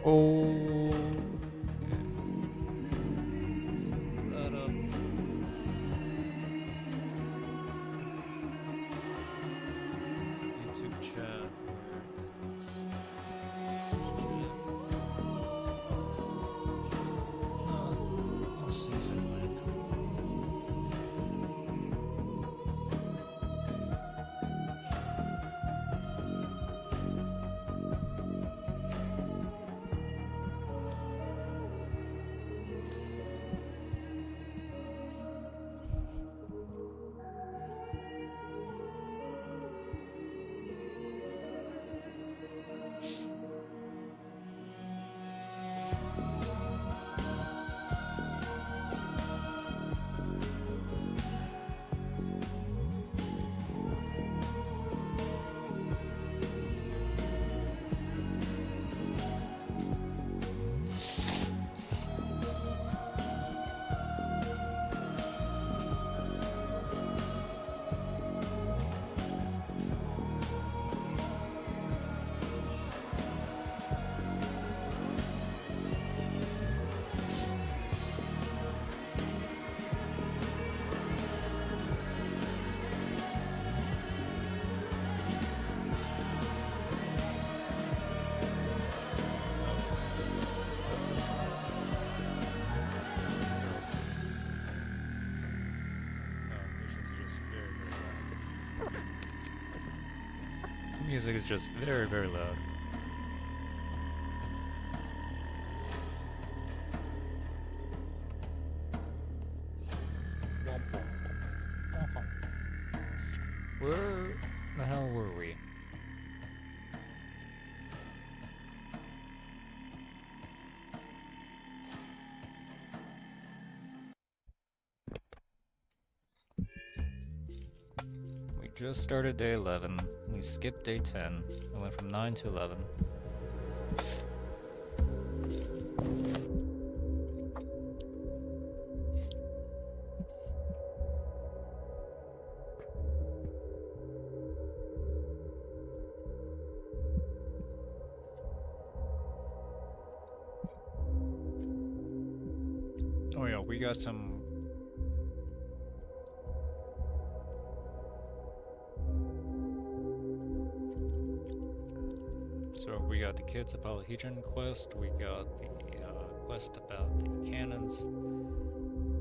Oh. That up. YouTube chat. Where is I'll see if it went. Music is just very, very loud. Where the hell were we? We just started day 11. We skipped day 10. We went from 9 to 11. Oh yeah, we got some... So we got the Kids of Polyhedron quest, we got the quest about the cannons,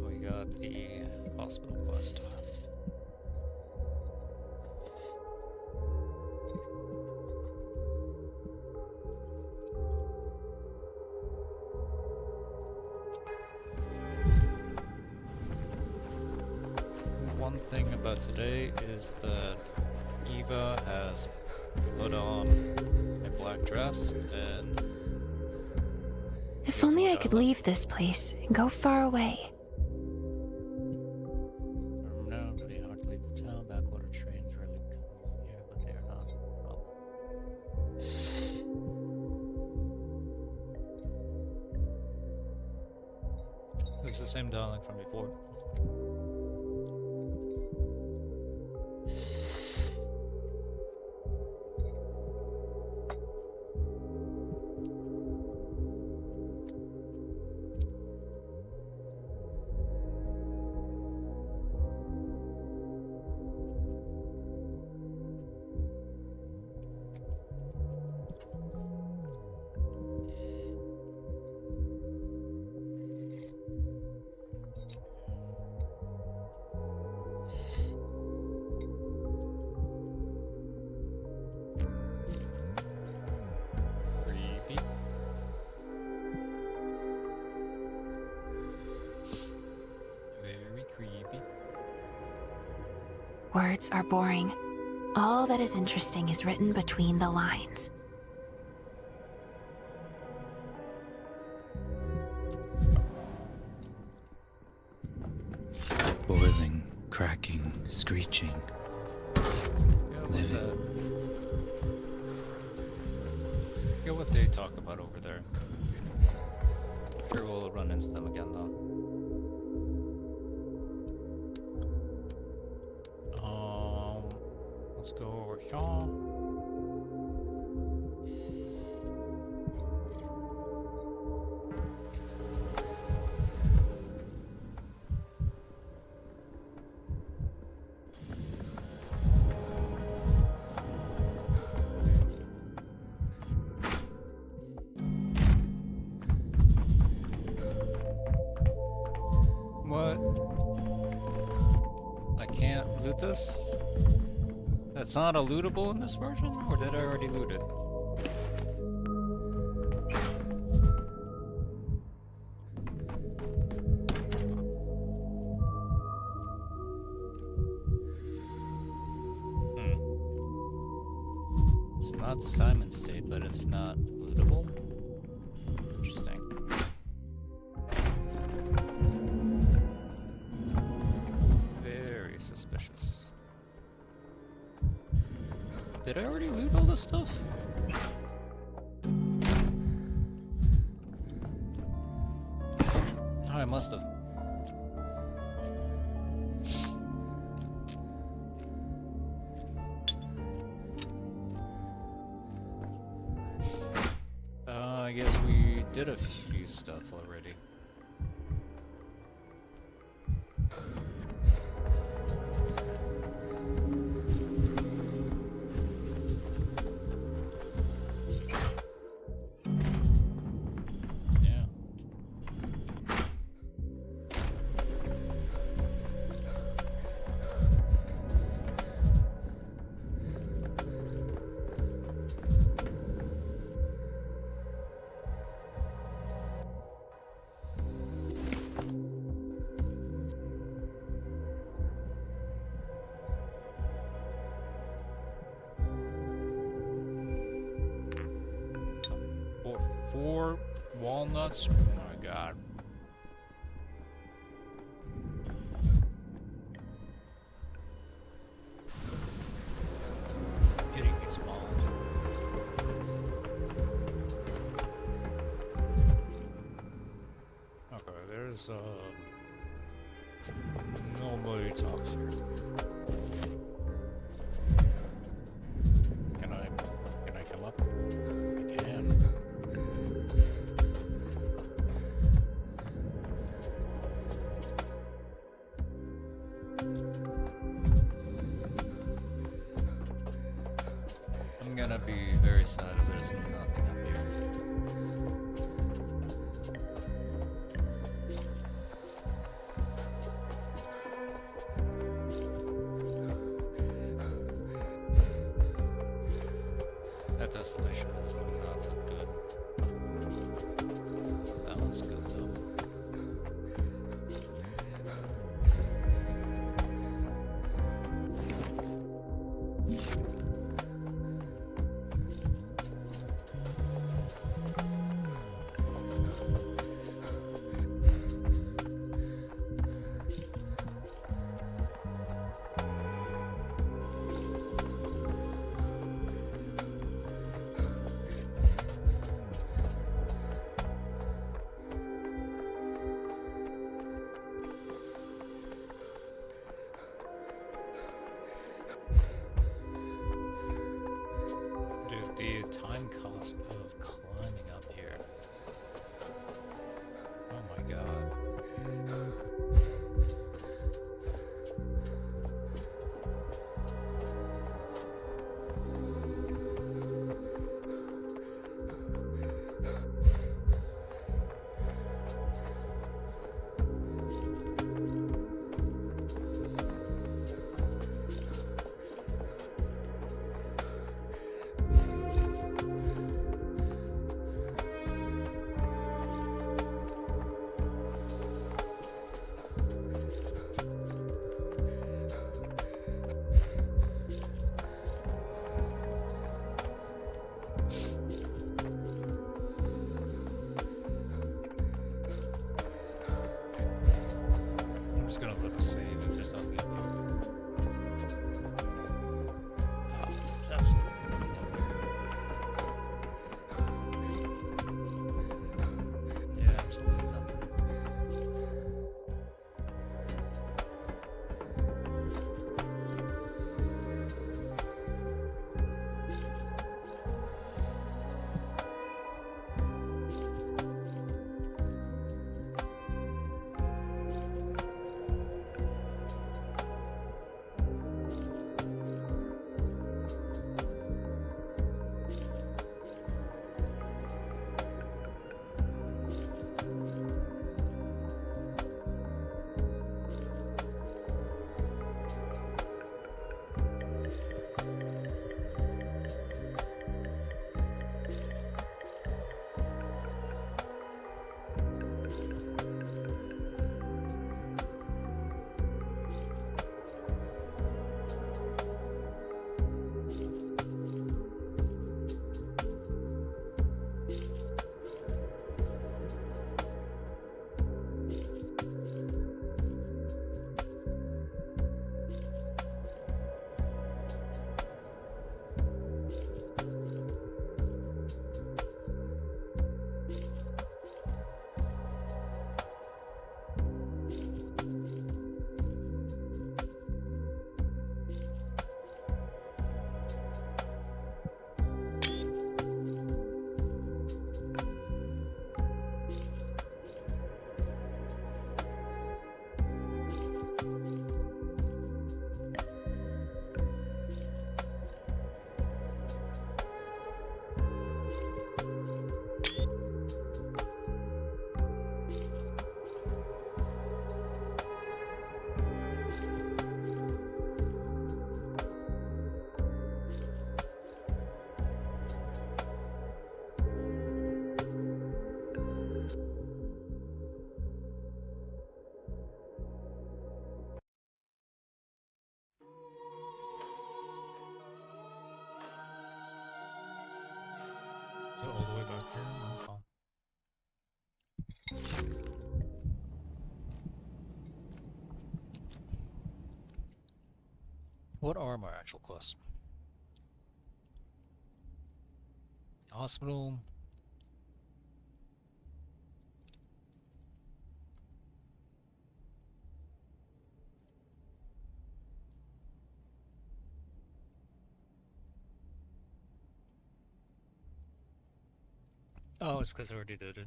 we got the hospital quest. One thing about today is that Eva has put on a black dress and... If only I could leave this place and go far away. No, pretty hard to leave the town. Backwater trains rarely come here, but they are not a problem. It's the same dialogue from before. Creepy. Very creepy. Words are boring. All that is interesting is written between the lines. Boiling, cracking, screeching. Yeah, Get what they talk about over there. Sure we'll run into them again though. Let's go over here. looted this? That's not a lootable in this version? Or did I already loot it? It's not Simon State, but it's not lootable? Interesting. Very suspicious. Did I already loot all this stuff? Oh, I must have. I guess we did a few stuff already. Yeah. Four walnuts? Oh my god. Hitting these balls. Okay, there's nobody talks here. Can I come up? I can. I'm gonna be very sad if there's nothing up here. That desolation does not look good. That looks good though. The time cost of climbing up here. Oh my god. here? Okay. What are my actual quests? Hospital. Oh, it's because I already did it.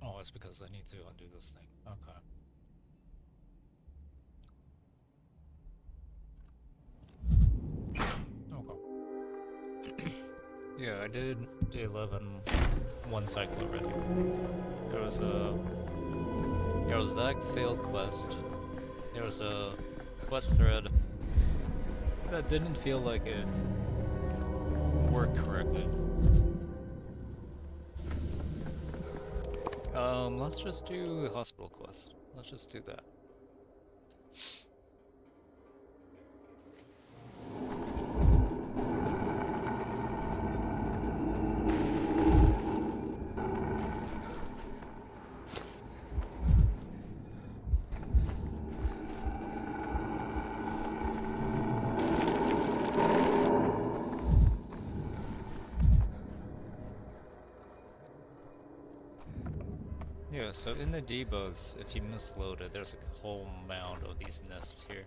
Oh, it's because I need to undo this thing. Okay. Okay. Yeah, I did day 11 one cycle already. There was that failed quest. There was a quest thread that didn't feel like it worked correctly. Let's just do the hospital quest. Let's just do that. Yeah, so in the debugs, if you misload it, there's a whole mound of these nests here.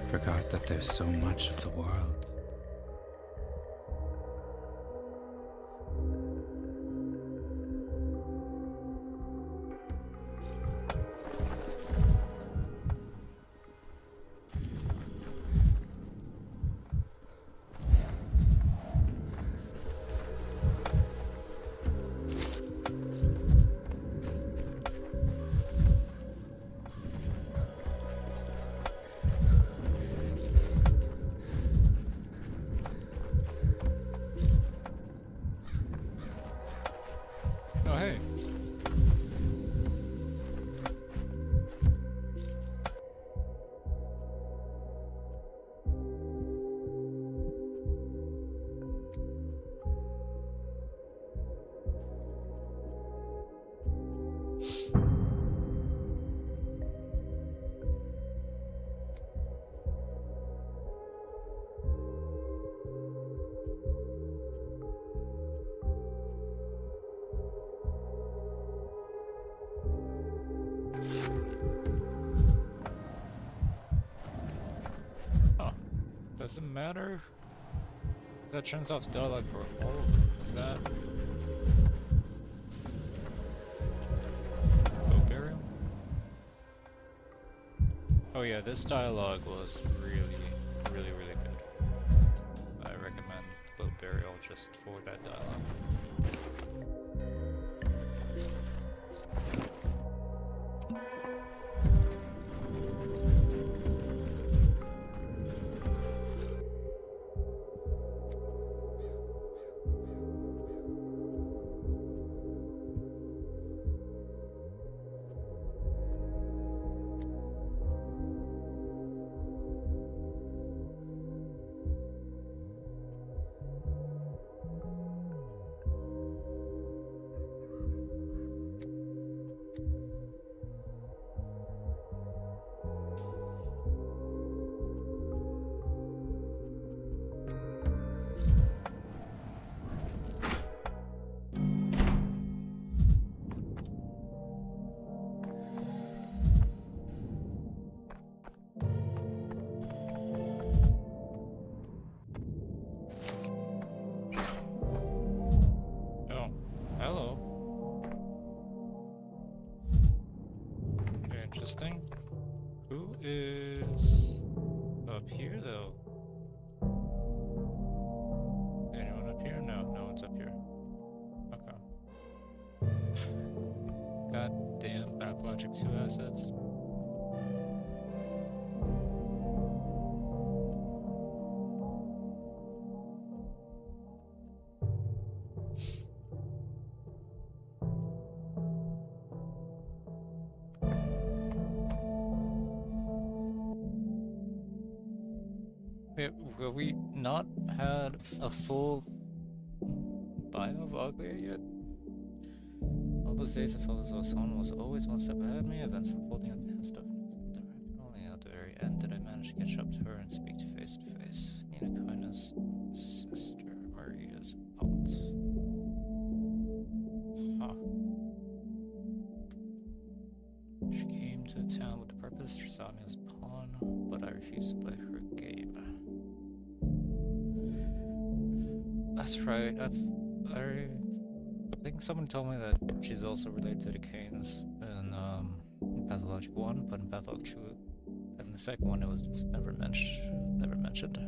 Forgot that there's so much of the world. Oh, hey. Huh. Doesn't matter. That turns off dialogue for all of them. Is that... Oh, burial? Oh yeah, this dialogue was really, really, really good. I recommend boat burial just for that dialogue. Interesting. Who is up here though? Anyone up here? No, no one's up here. Okay. God damn, Backlogic 2 assets. Have we not had a full bio of Oglia yet? All those days I felt as though someone was always one step ahead of me, events unfolding on past stuff. Only at the very end did I manage to catch up to her and speak to face. Nina Kaina's sister, Maria's aunt. Huh. She came to town with the purpose to saw me as a pawn, but I refused to play her game. That's right, I think someone told me that she's also related to the Canes in Pathologic 1, but in Pathologic 2, and the second one it was just never mentioned.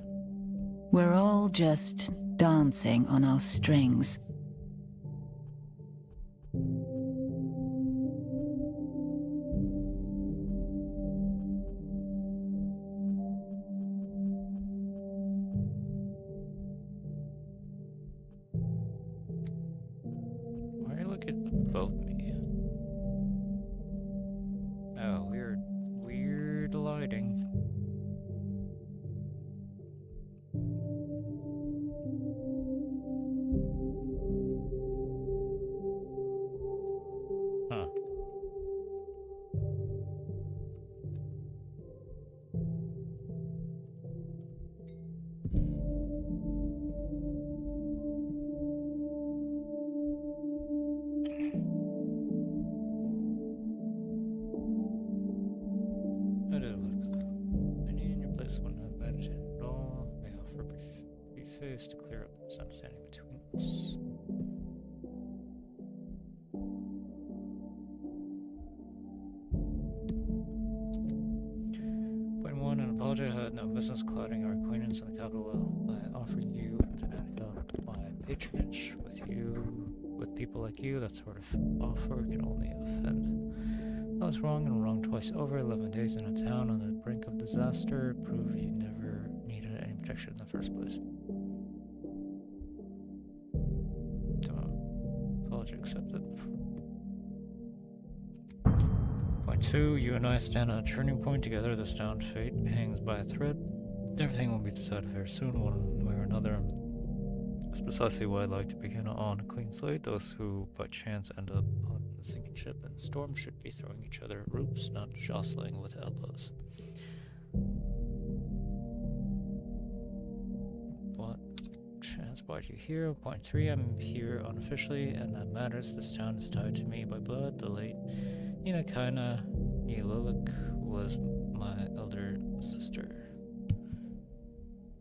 We're all just dancing on our strings. Why are you looking above me? Oh, weird lighting. Huh. Any in your place wouldn't have managed it at all. May offer a brief face to clear up the misunderstanding between us. Point one, an apology. I had no business clouding our acquaintance in the capital by offering you to end up my patronage with people like you. That sort of offer can only offend. I was wrong and wrong twice over. 11 days in a town on the brink of disaster prove you never needed any protection in the first place. Apology accepted. Point two, you and I stand on a turning point together. This downed fate hangs by a thread. Everything will be decided very soon, one way or another. That's precisely why I'd like to begin on a clean slate. Those who by chance end up on the sinking ship in the storm should be throwing each other ropes, not jostling with elbows. What chance brought you here? Point three, I'm here unofficially, and that matters. This town is tied to me by blood. The late Nina Kaina Nilovic was my elder sister.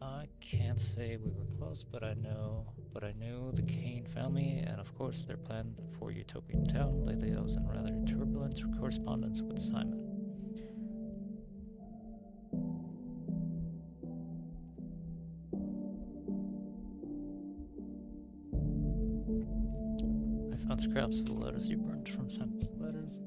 I can't say we were close, but I knew the Kane family, and of course their plan for Utopian Town. Lately I was in rather turbulent correspondence with Simon. I found scraps of the letters you burned from Simon's letters.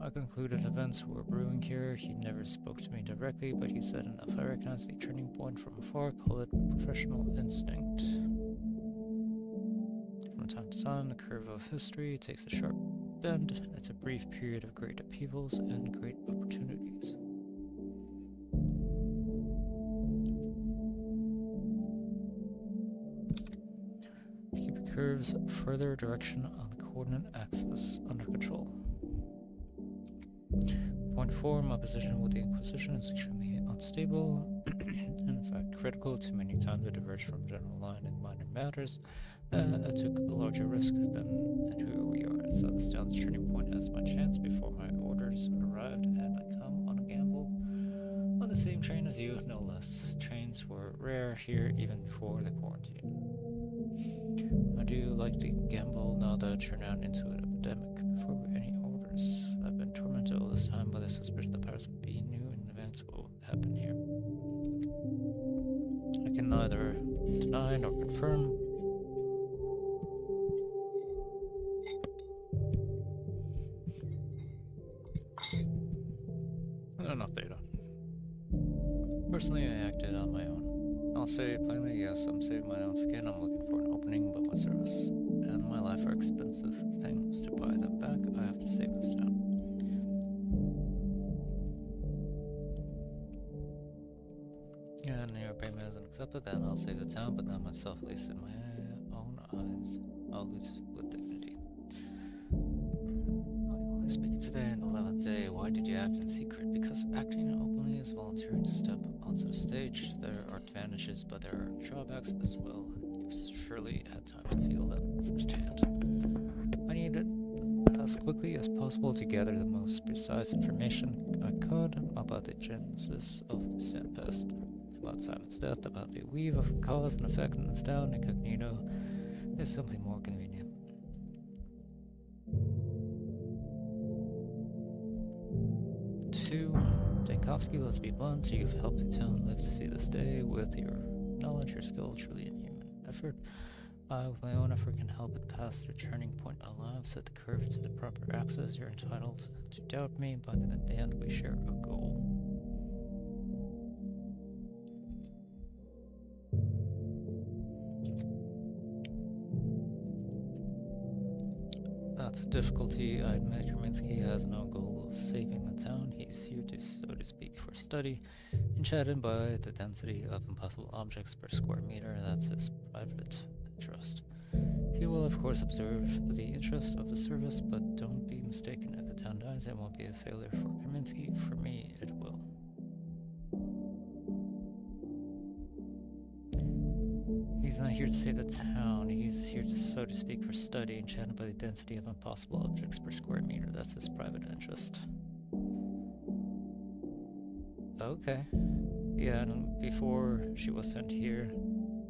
I concluded events were brewing here. He never spoke to me directly, but he said enough. I recognized the turning point from afar, call it professional instinct. From time to time, the curve of history takes a sharp bend. It's a brief period of great upheavals and great opportunities. Keep the curve's further direction on the coordinate axis under control. Point four, my position with the Inquisition is extremely unstable, and in fact critical. Too many times I diverged from general line in minor matters. I took a larger risk than here we are. So this town's turning point as my chance before my orders arrived, and I come on a gamble on the same train as you, no less. Trains were rare here even before the quarantine. How do you like the gamble now that you're now into an epidemic? Before any orders, I've been tormented to all this time, but I suspect the powers that be knew in advance what would happen here. I can neither deny nor confirm. Not enough data. Personally, I acted on my own. I'll say plainly, yes, I'm saving my own skin. I'm looking for an opening, but my service and my life are expensive things. To buy them back, I have to save this town. And your payment isn't accepted, then I'll save the town, but not myself, at least in my own eyes. I'll lose with dignity. I only speak today in the 11th day. Why did you act in secret? Because acting openly is volunteering to step onto the stage. There are advantages, but there are drawbacks as well. You've surely had time to feel them firsthand. I needed as quickly as possible to gather the most precise information I could about the genesis of the Sandpest, about Simon's death, about the weave of cause and effect in this town. Incognito is simply more convenient. Two, Dankovsky, let's be blunt, you've helped the town live to see this day. With your knowledge, your skill, truly in human effort, I, with my own effort, can help it pass the turning point alive, set the curve to the proper axis. You're entitled to doubt me, but in the end, we share a goal. That's a difficulty. I admit Kerminsky has no goal of saving the town. He's here to, so to speak, for study, enchanted by the density of impossible objects per square meter. That's his private interest. He will, of course, observe the interest of the service, but don't be mistaken. If the town dies, it won't be a failure for Kerminsky. For me, it will. He's not here to save the town. He's here to, so to speak, for study, enchanted by the density of impossible objects per square meter. That's his private interest. Okay. Yeah, and before she was sent here,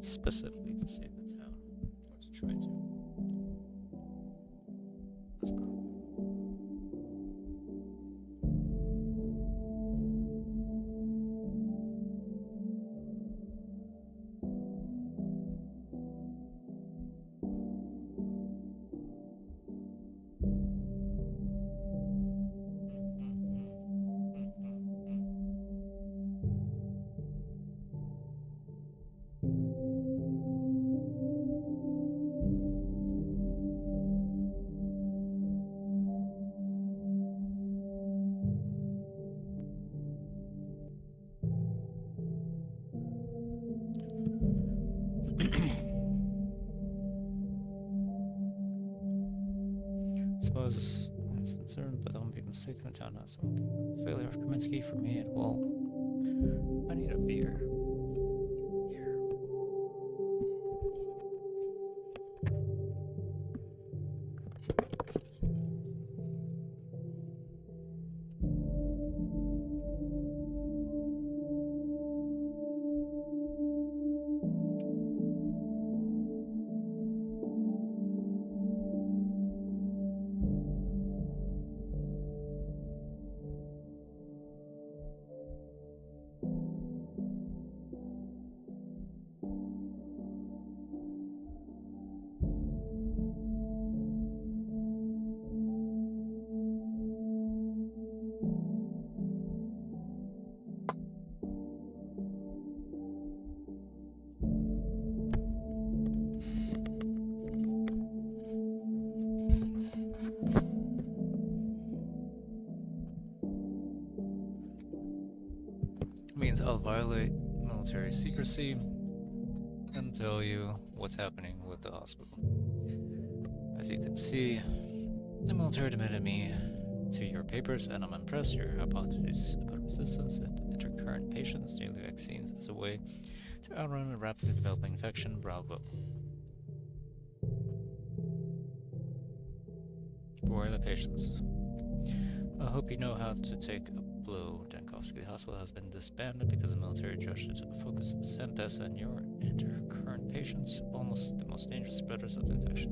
specifically to save the town, or to try to. Let's go. Suppose I'm concerned, but don't be mistaken. The town has a failure of Kaminsky. For me, it will. I need a beer. Means I'll violate military secrecy and tell you what's happening with the hospital. As you can see, the military admitted me to your papers, and I'm impressed. Your hypothesis about resistance and intercurrent patients needing vaccines as a way to outrun a rapidly developing infection. Bravo. Who are the patients? I hope you know how to take a blow. Dankovsky Hospital has been disbanded because the military judged it to focus Sandpest and your intercurrent patients, almost the most dangerous spreaders of infection.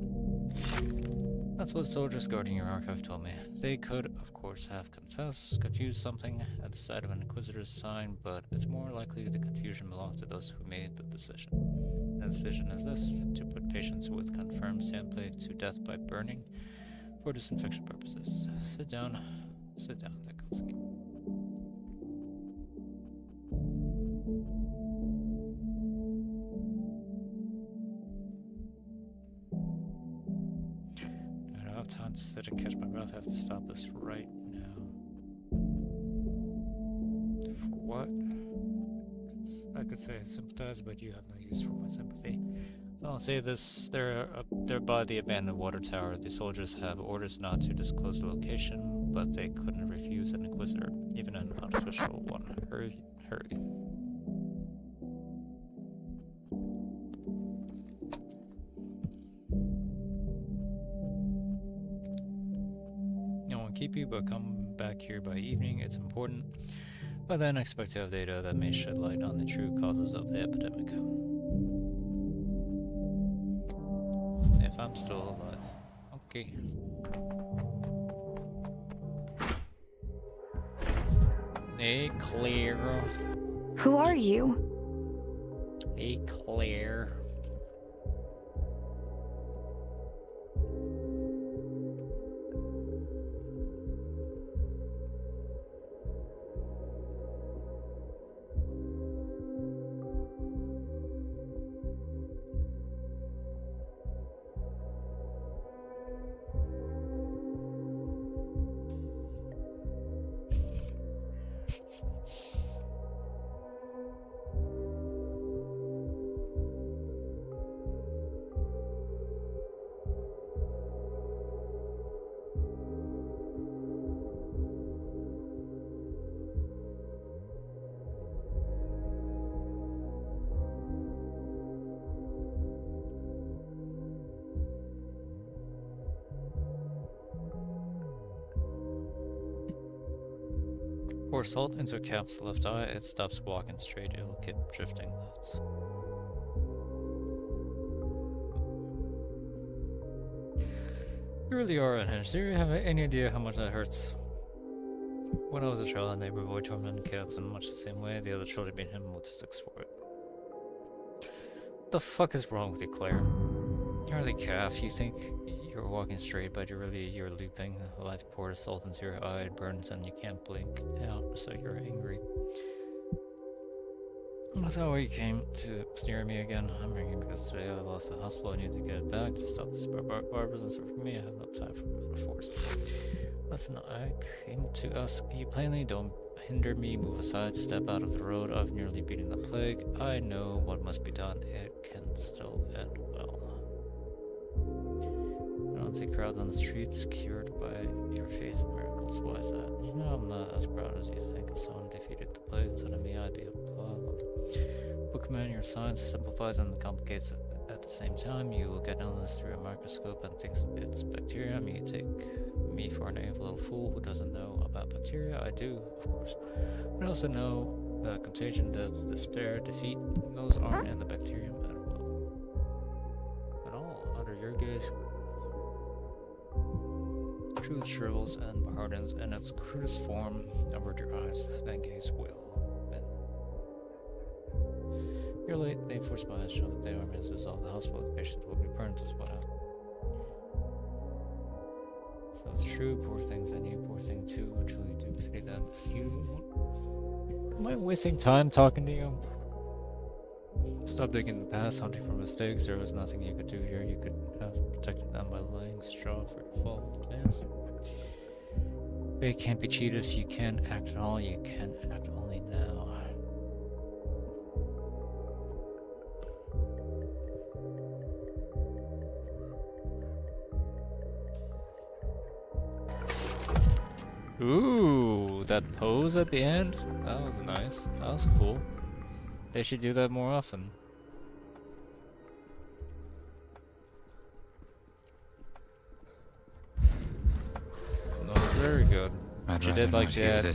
That's what soldiers guarding your archive told me. They could, of course, have confused something at the sight of an Inquisitor's sign, but it's more likely the confusion belonged to those who made the decision. The decision is this: to put patients with confirmed sand plague to death by burning for disinfection purposes. Sit down, Dekalski. I don't have time to sit and catch my breath. I have to stop this right now. For what? I could say I sympathize, but you have no use for my sympathy. So I'll say this: they're by the abandoned water tower. The soldiers have orders not to disclose the location, but they couldn't refuse an Inquisitor, even an unofficial one. Hurry. No one keep you, but come back here by evening. It's important. By then, expect to have data that may shed light on the true causes of the epidemic. If I'm still alive. Okay. Hey, Claire. Who are you? Hey, Claire. Pour salt into a cap's left eye, it stops walking straight, it'll keep drifting left. You really are unhinged. Do you have any idea how much that hurts? When I was a child, a neighbor boy tormented cats in much the same way. The other children beat him with sticks for it. What the fuck is wrong with you, Claire? You're the calf. You think you're walking straight, but you're looping. Life poured salt into your eye, it burns, and you can't blink out, so you're angry. That's how you came to snare me again. I'm ringing because today I lost the hospital. I need to get it back to stop this barbers and stuff for me. I have no time for metaphors. Listen, I came to ask you plainly. Don't hinder me. Move aside. Step out of the road. I've nearly beaten the plague. I know what must be done. It can still end well. I don't see crowds on the streets cured by your faith in miracles. Why is that? You know, I'm not as proud as you think. If someone defeated the plague instead of me, I'd be applauded. Bookman, your science simplifies and complicates it at the same time. You look at illness through a microscope and think it's bacterium. You take me for a naive little fool who doesn't know about bacteria. I do, of course. But I also know that contagion, death, despair, defeat, those aren't in the bacterium at all under your gaze. Truth shrivels and hardens in its crudest form. Avert your eyes, then gaze will. You're late. They forced my eyes shut. They are meant to dissolve the hospital. The patient will be burned as well. So it's true, poor things, and you, poor thing too. Truly do pity them. Am I wasting time talking to you? Stop digging in the past, hunting for mistakes. There was nothing you could do here. You could have protected them by laying straw for your fall in advance. They can't be cheated. You can't act at all. You can act only now. Ooh, that pose at the end? That was nice. That was cool. They should do that more often. No, very good. She did like that.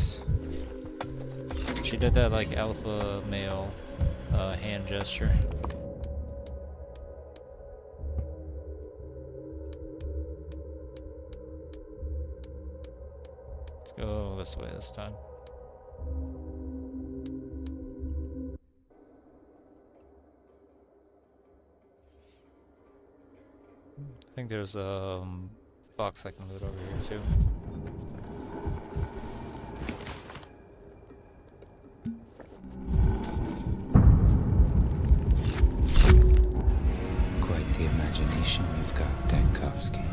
She did that like alpha male hand gesture. go this way this time. I think there's a box I can loot over here too. Quite the imagination you've got, Dankovsky.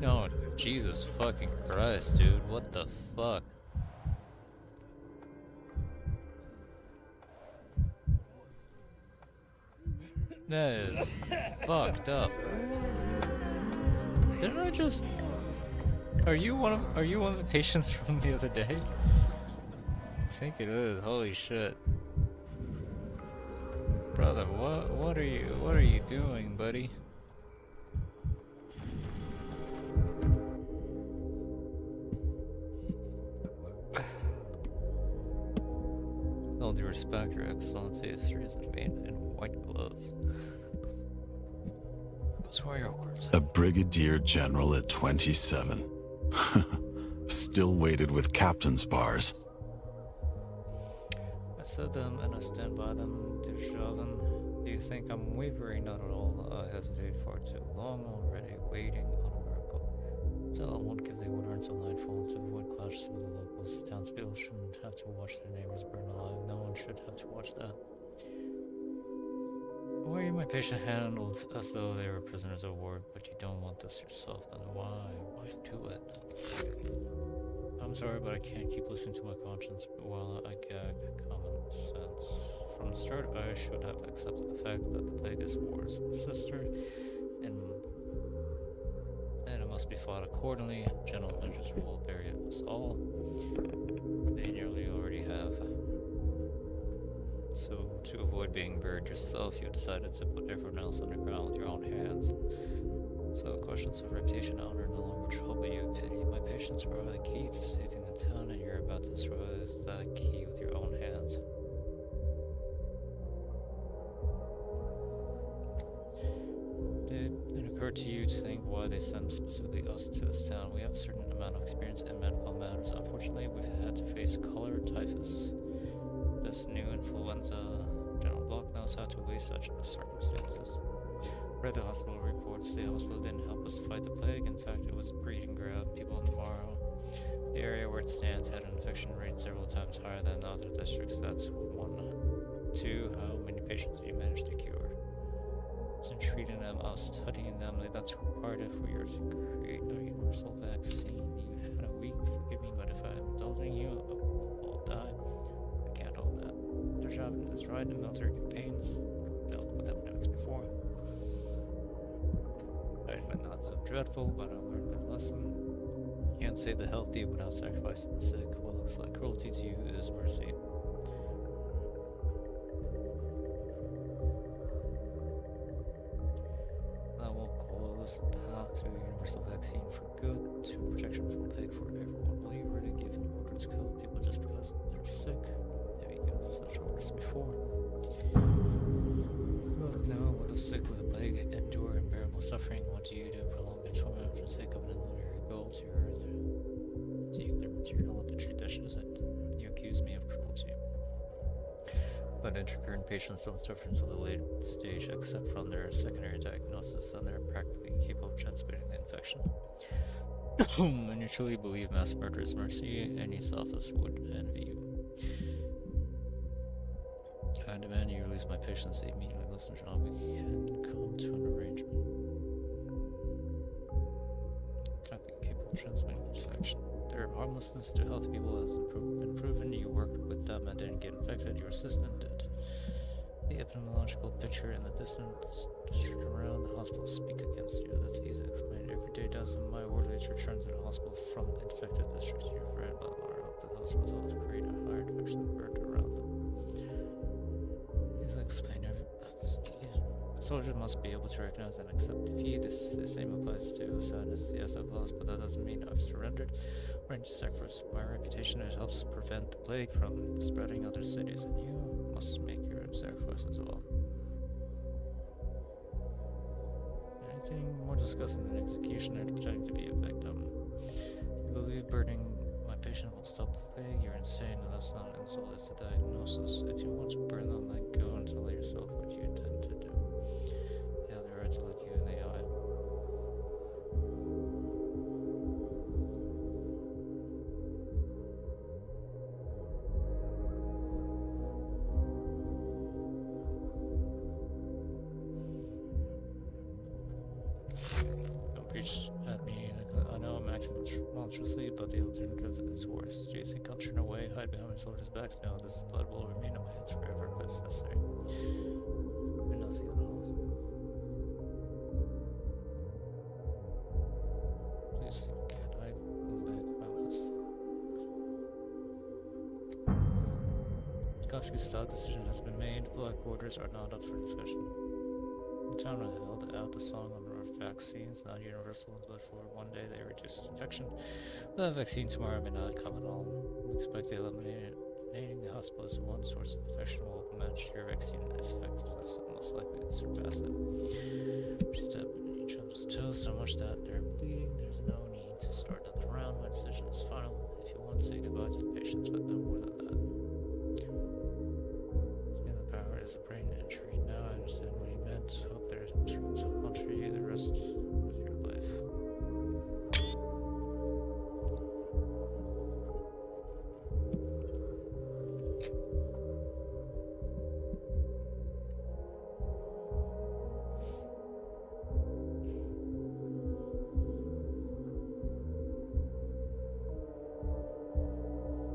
No, Jesus fucking Christ, dude. What the fuck? That is fucked up. Didn't I just... Are you one of the patients from the other day? I think it is. Holy shit. Brother, what are you doing, buddy? All due respect, Your Excellency, history is made in white gloves. Those were your words. A brigadier general at 27. Still weighted with captain's bars. I said them and I stand by them, Deshaven. Do you think I'm wavering? Not at all. I hesitated for too long already, waiting on a miracle. Still, I won't give the order until nightfall to avoid clashes with the locals. The townspeople shouldn't have to watch their neighbors burn alive. No one should have to watch that. Why are you my patient handled as though they were prisoners of war, but you don't want this yourself? Then why do it? I'm sorry, but I can't keep listening to my conscience while I gag common sense. From the start, I should have accepted the fact that the plague is war's sister, and it must be fought accordingly. General measures will bury us all. They nearly already have. So, to avoid being buried yourself, you decided to put everyone else underground with your own hands. So, questions of reputation and honor no longer trouble you. Pity. My patients are the key to saving the town, and you're about to destroy that key with your own hands. Did it occur to you to think why they sent specifically us to this town? We have a certain amount of experience in medical matters. Unfortunately, we've had to face cholera, typhus, this new influenza. General Block knows how to waste such circumstances. Read the hospital reports. The hospital didn't help us fight the plague. In fact, it was breeding ground. People in Morrow, the area where it stands, had an infection rate several times higher than other districts. That's one. Two, how many patients have you managed to cure? Since treating them, I was studying them. That's required if we are to create a universal vaccine. You had a week, forgive me, but if I'm indulging you, we'll all die. I can't hold that. Their job is right in military campaigns. Dealt with epidemics before. Right, but not so dreadful, but I learned their lesson. You can't save the healthy without sacrificing the sick. What looks like cruelty to you is mercy. The path to a universal vaccine for good, to protection from plague for everyone. Will you really give an order to kill people just because they're sick? Have you given such orders before? Well, no, with the sick with the plague endure unbearable suffering. What do you do? Prolong their torment for the sake of an illusory goal to eat their material of petri dishes, and you accuse me of cruelty. But intercurrent patients don't suffer until the late stage, except from their secondary diagnosis, and they're practically incapable of transmitting the infection. And you truly believe mass murder is mercy, any sophist would envy you. I demand you release my patients immediately. Listen, John, we can come to an arrangement. Practically incapable of transmitting the infection. Their harmlessness to healthy people has been proven. You worked with them and didn't get infected. Your assistant did. The epidemiological picture in the distance around the hospital speak against you. That's easy to explain. Every day dozens of my orderlies return to the hospital from infected districts. You're right about the hospitals always create a higher infection burden around them. Easy to explain. Soldiers must be able to recognize and accept defeat. The same applies to sadness. Yes, I've lost, but that doesn't mean I've surrendered. Ready to sacrifice my reputation. It helps prevent the plague from spreading in other cities, and you must make your sacrifice as well. Anything more disgusting than executioner pretending to be a victim? If you believe burning my patient will stop the plague, you're insane, and that's not an insult, it's a diagnosis. If you want to burn them, then go and tell yourself what you intend to do. Yeah, they're right to look you in the eye. Don't preach at me. I know I'm acting monstrously, but the alternative is worse. Do you think I'll turn away, hide behind my soldiers' backs? No, this blood will remain on my hands forever, but it's necessary. Or nothing at all. Please think, can I move back about this? Koski's style decision has been made. Black orders are not up for discussion. The town held out the song on vaccines, not universal, but for one day they reduced infection. The vaccine tomorrow may not come at all. We expect to eliminating the hospital as one source of infection will match your vaccine effectiveness and most likely to surpass it. Step in each other's toes so much that they're bleeding. There's no need to start another round. My decision is final. If you want to say goodbye to the patients, but no more than that. The power is a brain injury. Now I understand what he meant. Hope there's room to hunt for you the rest of your life.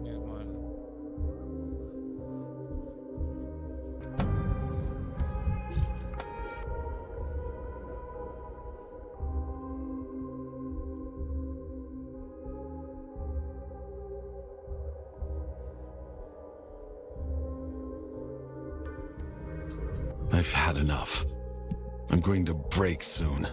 Good one. I've had enough. I'm going to break soon.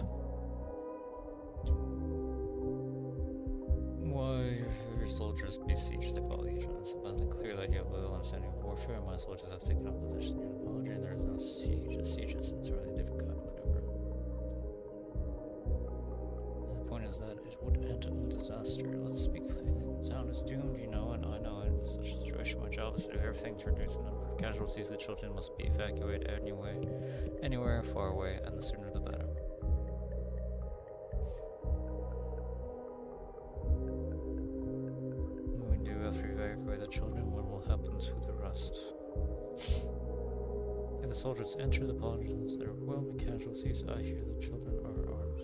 Why your soldiers besiege the Coalition? It's abundantly clear that you have little understanding of warfare. My soldiers have taken up position in apology, and there is no siege. A siege is an entirely different kind of maneuver. The point is that it would end in disaster. Let's speak plainly. The town is doomed, you know, and I know in such a situation my job is to do everything to reduce the number of casualties. The children must be evacuated anywhere far away, and the sooner the better. When we do after evacuate the children, what will happen to the rest? If the soldiers enter the Paladins, there will be casualties. I hear the children are armed.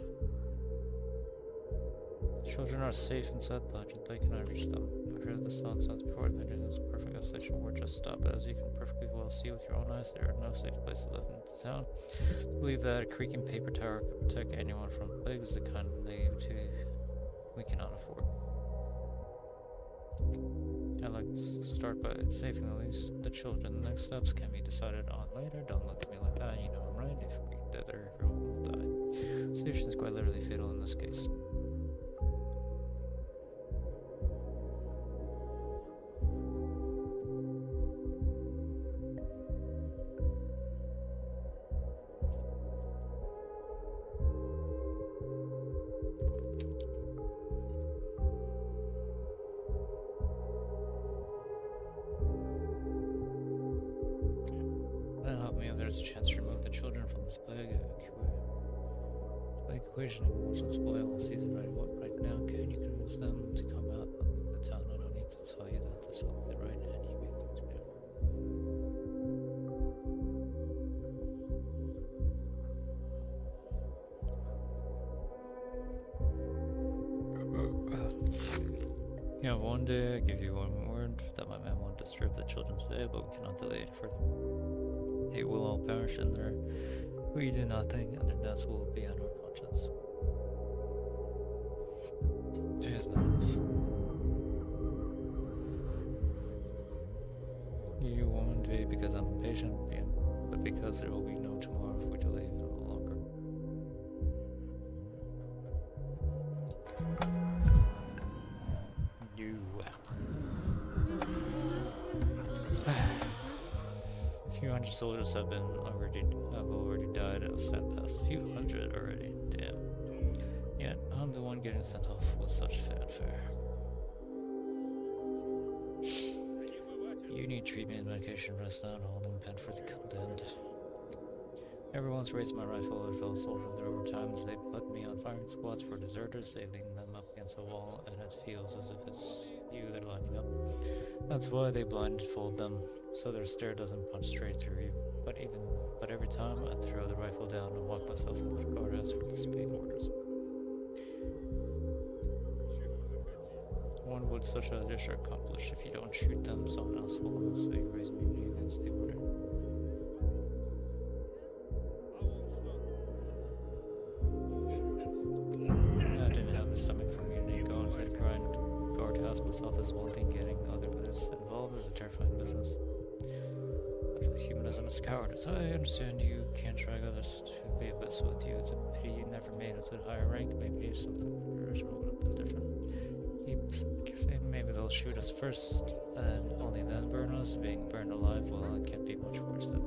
The children are safe inside the Paladin, but can I reach them? I've heard this nonsense before. The Paladin is a perfect isolation ward. Just stop. As you can perfectly well see with your own eyes, there are no safe places left in the town. I believe that a creaking paper tower could protect anyone from plague is the kind of naivety we cannot afford. I'd like to start by saving at least the children. The next steps can be decided on later. Don't look at me like that, you know I'm right. If we dither, everyone will die. The situation is quite literally fatal in this case. There's a chance to remove the children from this plague equation. If we spoil will seize it right now. Can you convince them to come out of the town? I don't need to tell you that this will be the right and humane thing to do. Yeah, one day I give you one word that my man won't disturb the children today, but we cannot delay it further. They will all perish, and we do nothing, and their deaths will be on our conscience. It is not enough. You won't be because I'm impatient. but because there will be no tomorrow if we delay it a little longer. You. A few hundred soldiers have already died of Sandpass. A few hundred already. Damn. Yet I'm the one getting sent off with such fanfare. You need treatment and medication, rest not holding pen for the condemned. Everyone's raised my rifle at fellow soldiers. There were times they put me on firing squads for deserters, they lean them up against a wall, and it feels as if it's you they're lining up. That's why they blindfold them, so their stare doesn't punch straight through you. But every time I throw the rifle down and walk myself into the car, ask for disobeying orders. What would such a gesture accomplish? If you don't shoot them, someone else will honestly raise mutiny against the order. I didn't have the stomach for mutiny. Go inside the guardhouse myself is one thing, getting others involved is a terrifying business. That's like humanism is cowardice. I understand you can't drag others to the abyss with you. It's a pity you never made it to a higher rank. Maybe something original would have been different. Keep saying maybe they'll shoot us first and only then burn us. Being burned alive, well, it can't be much worse than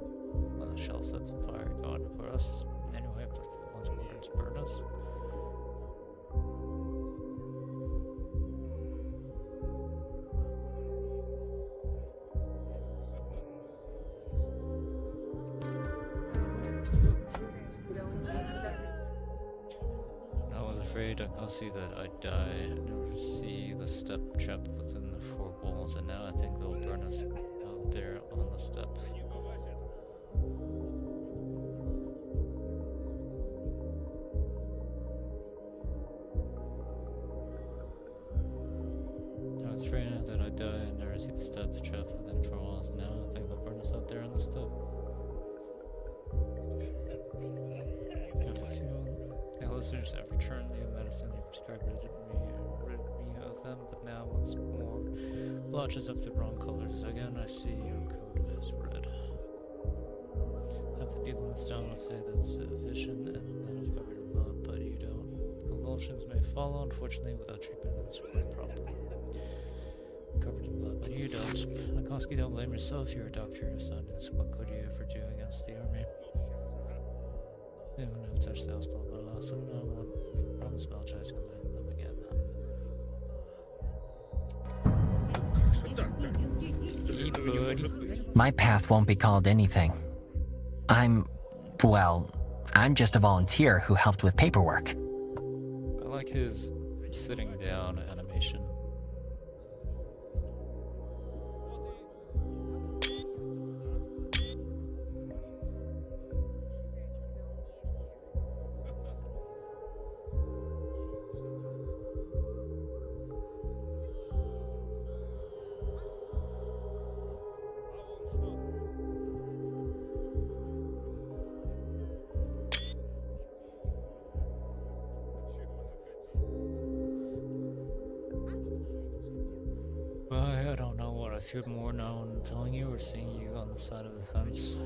when the shell sets on fire. God for us. Anyway, but once we're ordered to burn us. I was afraid I can't see that I'd die and never see the step trapped within the four walls, and now I think they'll burn us out there on the step. I was afraid that I'd die and never see the step trapped within the four walls, and now I think they'll burn us out there on the step. Listeners have returned the medicine they prescribed rid me of them, but now once more blotches of the wrong colors. Again, I see your coat is red. Half the people in this town will say that's a vision and that I've covered in blood, but you don't. Convulsions may follow, unfortunately, without treatment that's quite properly. Covered in blood, but you don't. Nikoski, don't blame yourself. You're a doctor, your son is. What could you ever do against the army? They wouldn't have touched the hospital, but alas, I won't promise apologize and let them again. My path won't be called anything. I'm just a volunteer who helped with paperwork. I like his sitting down animation. I don't know what I feared more now in telling you or seeing you on the side of the fence.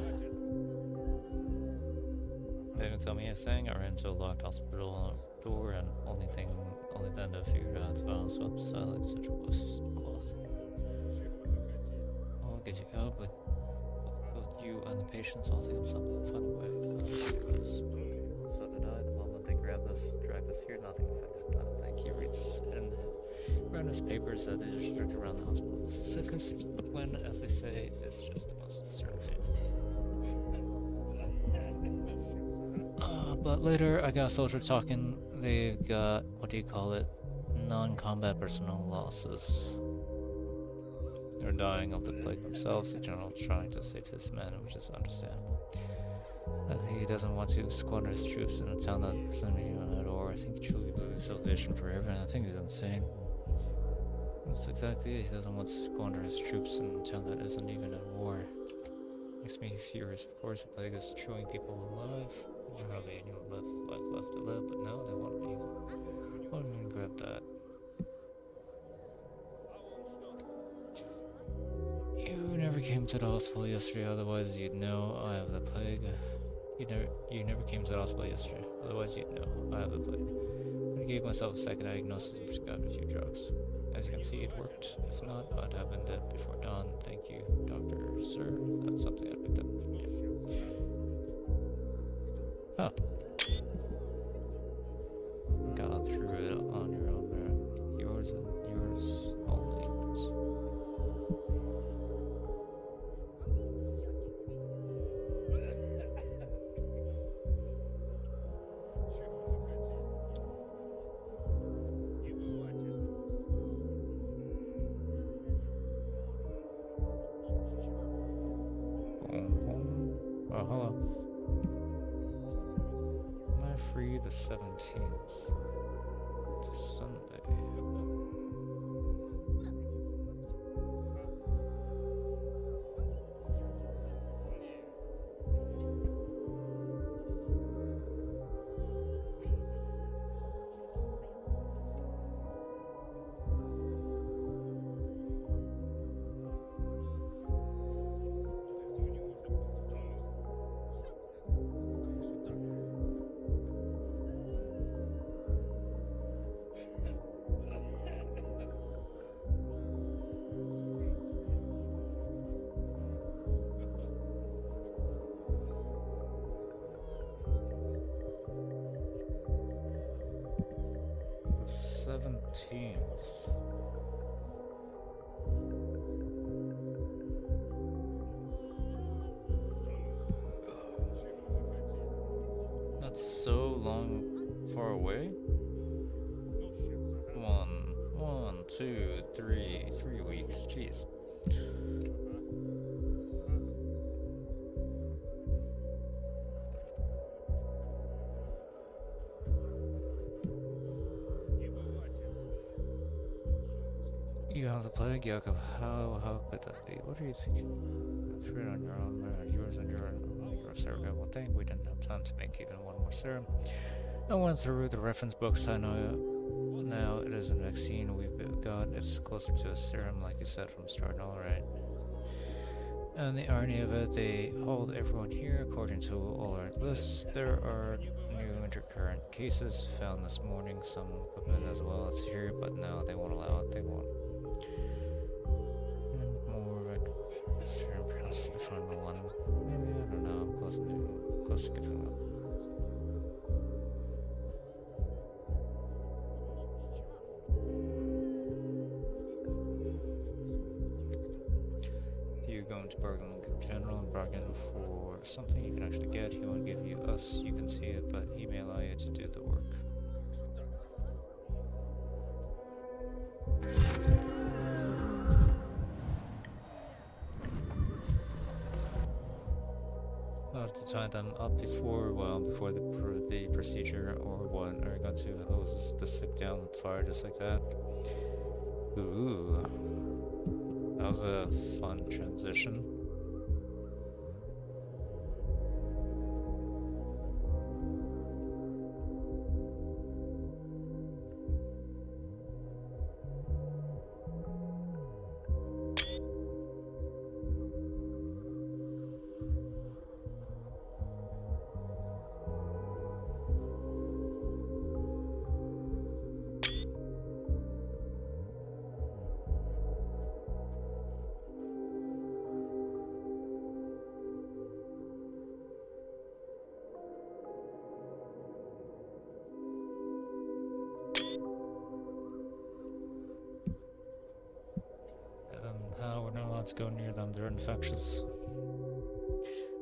They didn't tell me a thing. I ran to a locked hospital door, and only then I figured out to balance up silent such a waste cloth. I'll get you out, but both you and the patients, I'll think of something to find a way. So did I. The moment they drag us here, nothing affects him. I don't think he reads in around his papers that they district around the hospital. It's the sickest, but when, as they say, it's just the most disturbing. But later, I got a soldier talking. They've got, non-combat personnel losses. They're dying of the plague themselves. The general trying to save his men, which is understandable. He doesn't want to squander his troops in a town that isn't even at war. I think he truly believes salvation for everyone. I think he's insane. That's exactly it. He doesn't want to squander his troops in a town that isn't even at war. Makes me furious. Of course, the plague is chewing people alive. There's hardly any life left to live, but no, they want me. Why don't we grab that? You never never came to the hospital yesterday, otherwise you'd know I have the plague. You never came to the hospital yesterday, otherwise you'd know I have the plague. I gave myself a second diagnosis and prescribed a few drugs. As you can see, it worked. If not, I'd have been dead before dawn. Thank you, Doctor, sir. That's something I picked up from you. Huh. Got through it on your own merit. Yours and yours only. Oh, hello. Am I free the 17th? It's a Sunday. The 17th. That's so long far away. 3 weeks. Jeez. You have the plague, Jacob. How could that be? What are you thinking? Through it on your own, yours and your surrogate thing. We didn't have time to make even one more serum. I went through the reference books. I know now it is a vaccine we've got. It's closer to a serum, like you said from the start. All right. And the irony of it, they hold everyone here according to all our lists. There are new intercurrent cases found this morning. Some equipment as well. It's here, but now they won't allow it. They won't. And more serum, perhaps the final one. Maybe, I don't know. I'm close to giving up. You go into bargain general and bargain for something you can actually get. He won't give you us, you can see it, but he may allow you to do the work. To tie them up before the procedure, or what? Are you going to hose the sick down with fire just like that? Ooh. That was a fun transition. We're not allowed to go near them, they're infectious.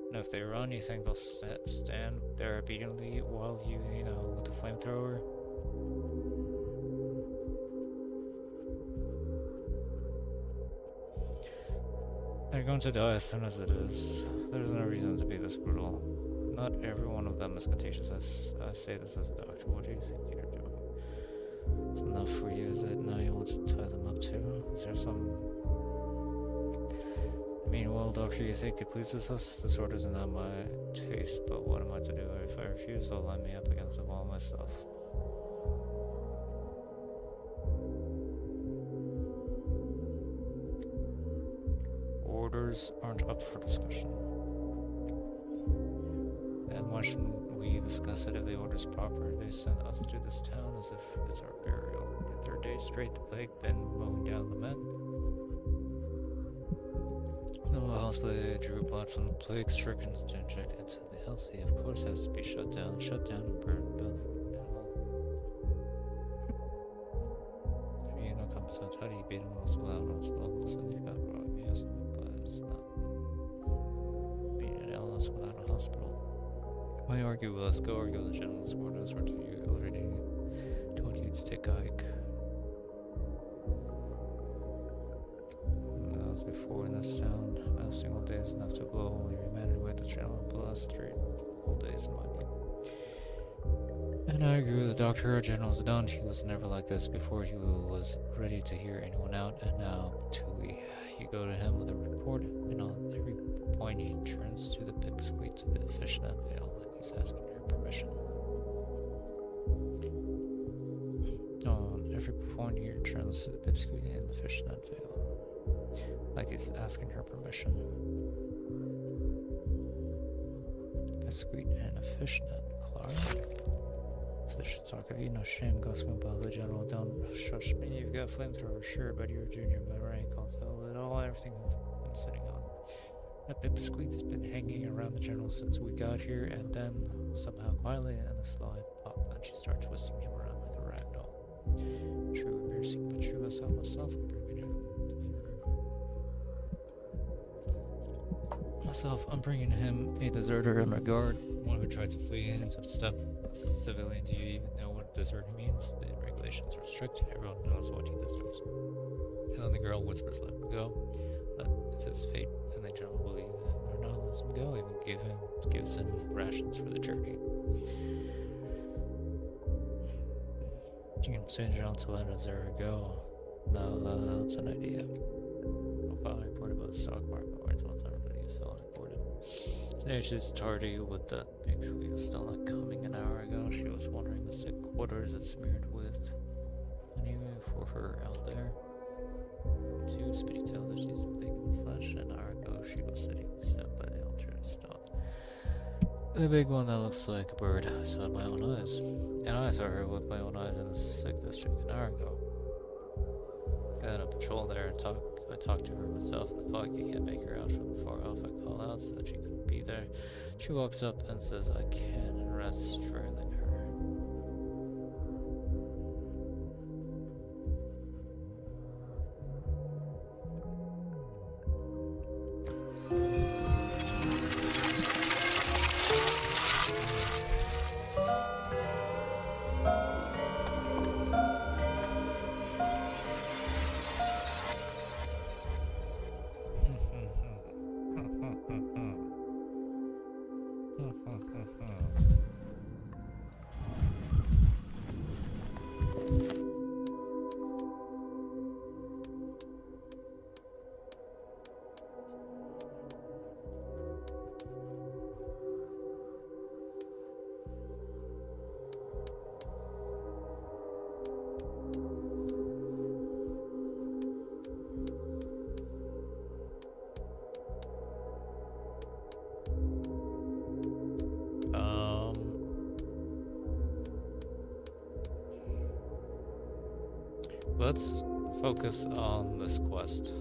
And if they run, you think they'll stand there obediently while you know, with the flamethrower? They're going to die as soon as it is. There's no reason to be this brutal. Not every one of them is contagious. I say this as a doctor. What do you think you're doing? It's enough for you, is it? Now you want to tie them up too? Is there some... I mean, well, doctor, you think it pleases us? This order's not my taste, but what am I to do? If I refuse, they'll line me up against the wall myself. orders aren't up for discussion. And why shouldn't we discuss it if the order's proper? They sent us to this town as if it's our burial. The third day straight, the plague been mowing down the men. The hospital drew blood from the plague-stricken to inject into the healthy. Of course, has to be shut down and burn the building. You know, common sense. How do you beat him also without hospital? Listen, you've got wrong. Yes, but it's not being an illness without a hospital. Why argue? Well, let's go argue with the general's orders, or do you already told you to take a hike? That was before in this town. A single day is enough to blow all your humanity with the general plus 3 whole days in mind. And I agree with the doctor. Our general's done. He was never like this before. He was ready to hear anyone out, and now you go to him with a report, and on every point he turns to the pipsqueak to the fishnet veil, like he's asking your permission. On every point he turns to the pipsqueak and the fishnet veil, like he's asking her permission. Pipsqueak and a fishnet, Clara. So they should talk of you, no shame, gossiping about the general. Don't shush me. You've got flamethrower, sure, but you're a junior, but rank. I'll tell it all, everything I've been sitting on. That pipsqueak's been hanging around the general since we got here, and then somehow quietly and a slide pop, and she starts twisting him around like a rag doll. True, embarrassing, but true. I saw myself I'm bringing him a deserter in my guard, one who tried to flee into the steppe. Civilian, do you even know what deserter means? The regulations are strict, everyone knows what he deserves. And then the girl whispers, let him go. But it's his fate, and the general will leave or not lets him go, even gives him rations for the journey. You can send General to let us there go. No, that's an idea. I'll file a report about the stock market words once everybody is feeling reported. Today she's tardy with the big squeak still not coming. An hour ago she was wondering the sick quarters it smeared with. Anyway, for her out there. Two spitty tail that she's taking flesh. An hour ago she was sitting step by the altar and stopped. The big one that looks like a bird I saw with my own eyes. And I saw her with my own eyes in the sick district an hour ago. Got a patrol there and I talked to her myself in the fog. You can't make her out from far off. I call out, said she couldn't be there. She walks up and says I can, and rests trailing her. Let's focus on this quest.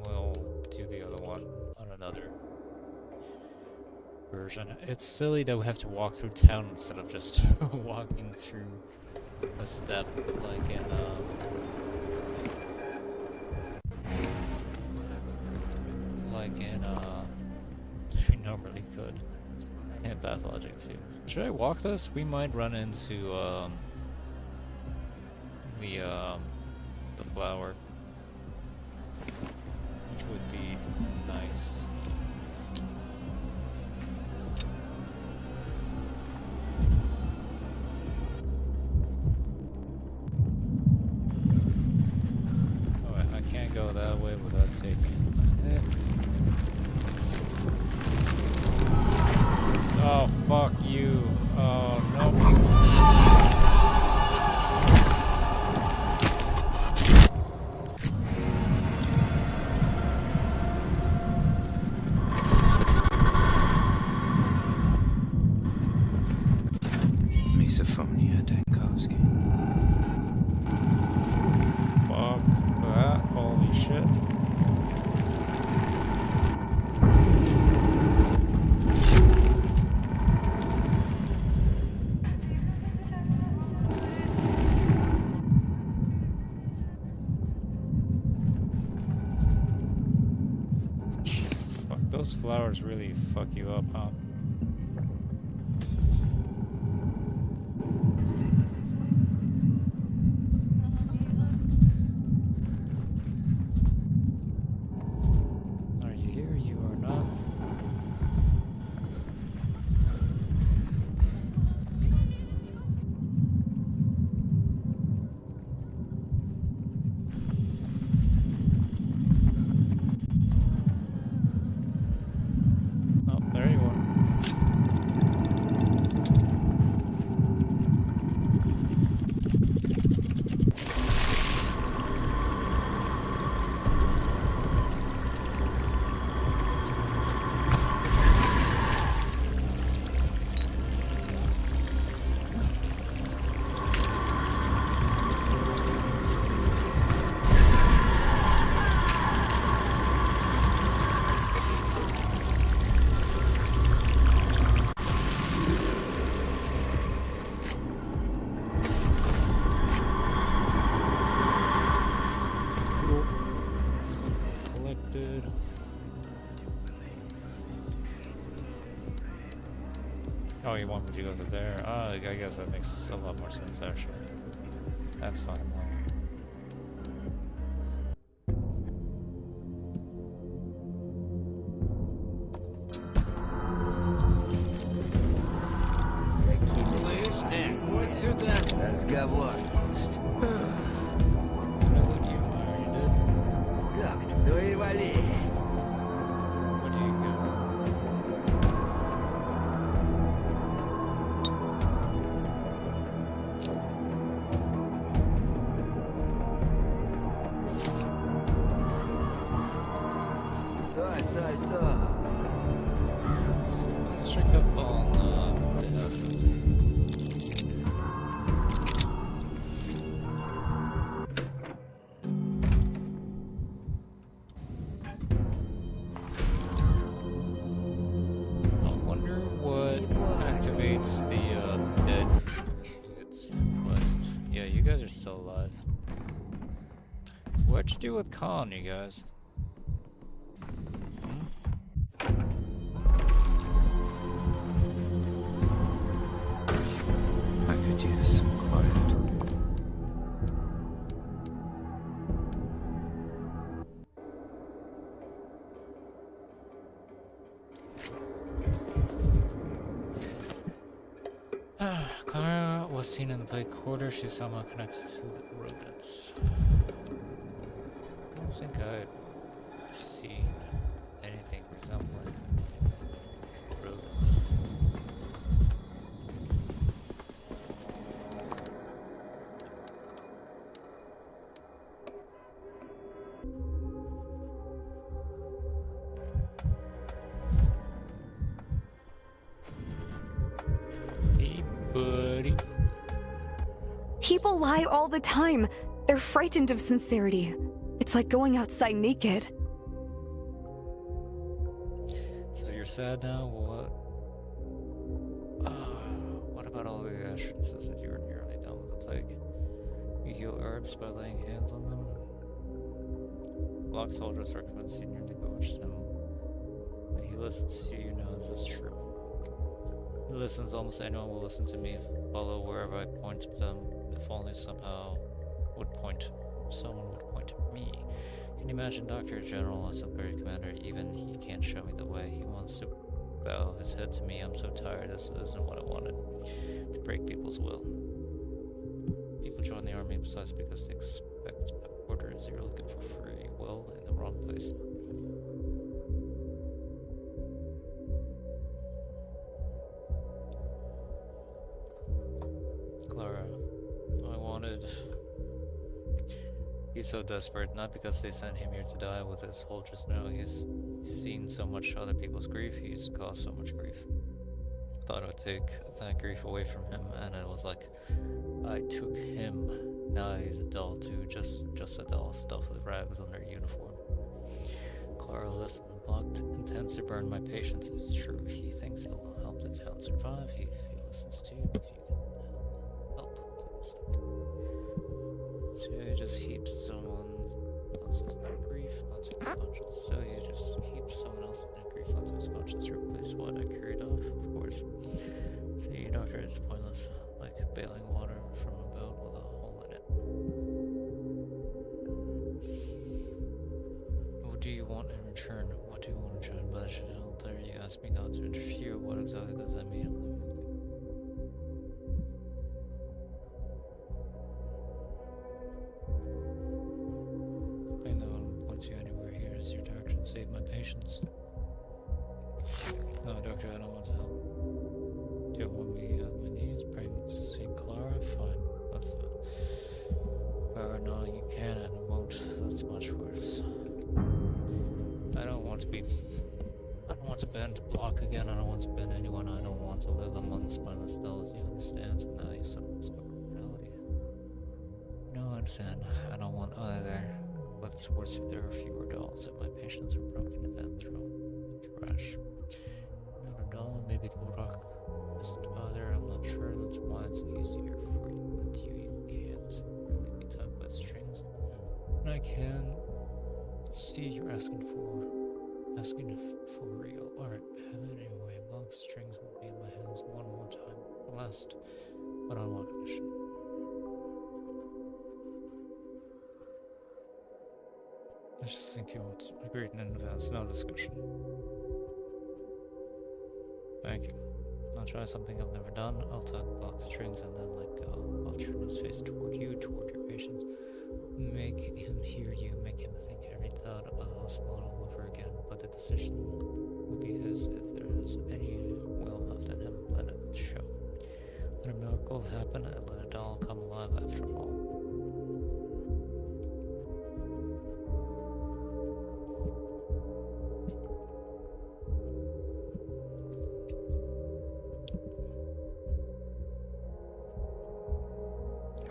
We'll do the other one on another version. It's silly that we have to walk through town instead of just walking through a steppe like in we normally could. And Pathologic too. Should I walk this? We might run into the flower, which would be nice. Oh, I can't go that way without taking a hit. Oh, fuck you. Oh, no. Those flowers really fuck you up, huh? Are you here? You are not. Oh, there you are. Collected. Oh, you want me to go to there? I guess that makes a lot more sense, actually. That's fine, though. Вот сюда. Разговор есть. Hello, do you already did? Как? Ну и вали. What do you get? Стой, стой. Let's check up on the houses. I wonder what activates the dead kids quest. Yeah, you guys are still alive. What'd you do with Khan, you guys? I could use some quiet. Clara was seen in the plate quarter. She's somehow connected to the rodents. I don't think I've seen anything resembling rodents. Hey, buddy. People lie all the time. They're frightened of sincerity. It's like going outside naked. So you're sad now? What? What about all the assurances that you were nearly done with the plague? You heal herbs by laying hands on them. Lock soldiers recommend Senior to bewitch him. When he listens to you, knows it's true. He listens, almost anyone will listen to me, follow wherever I point them, if only someone would point at me. Can you imagine Dr. General as a brigade commander? Even he can't show me the way. He wants to bow his head to me. I'm so tired. This isn't what I wanted. To break people's will. People join the army precisely because they expect orders. You're looking for free will in the wrong place. Clara, I wanted... He's so desperate, not because they sent him here to die with his soldiers. No, he's seen so much other people's grief, he's caused so much grief. Thought I'd take that grief away from him, and it was like I took him. Now he's a doll too, just a doll stuffed with rags on their uniform. Clara, listen, Blocked intends to burn my patience. It's true. He thinks he'll help the town survive. If he listens to you, if you can help, please. So you just heap someone else's grief onto his conscience. So you just heap someone else's grief do want to join, but shelter, you asked me not to interfere. What exactly does that mean? I know I don't point you anywhere here. Is your direction save my patients? No, doctor, I don't want to help. Do you want me on my knees, praying to see Clara? Fine, that's fine. No, you can and won't. That's much worse. I don't want to be. I don't want to bend block again. I don't want to bend anyone. I don't want to live among spineless skulls. You understand? And now you summon some reality. No, I understand. I don't want either. But it's worse if there are fewer dolls. If my patients are broken and thrown in trash. Not a doll, maybe it will rock. Is it either? I'm not sure. That's why it's easier for you. With you can't really be tied by strings. And I can see you're asking for real. Alright, anyway, box strings will be in my hands one more time. The last, but on one condition. I just think you would agreed in advance, no discussion. Thank you. I'll try something I've never done. I'll tuck box strings and then let go. I'll turn his face toward you, toward your patients. Make him hear you, make him think every thought of the hospital all over again. But the decision will be his. If there is any will left in him, let it show. Let a miracle happen and let it all come alive after all.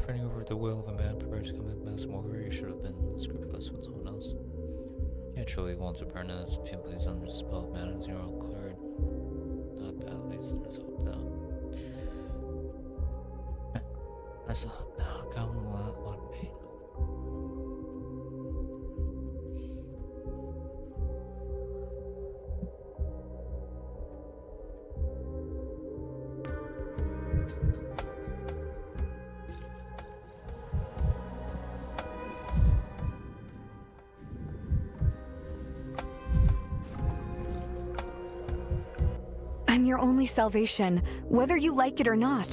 Running over the will of a man prepared to commit mass murder, you should have been scrupulous with someone else. You truly want to burn us. People is under the spell of man as you're all cleared. Not bad, at least there's hope now. There's hope now. Come what may. I'm your only salvation, whether you like it or not.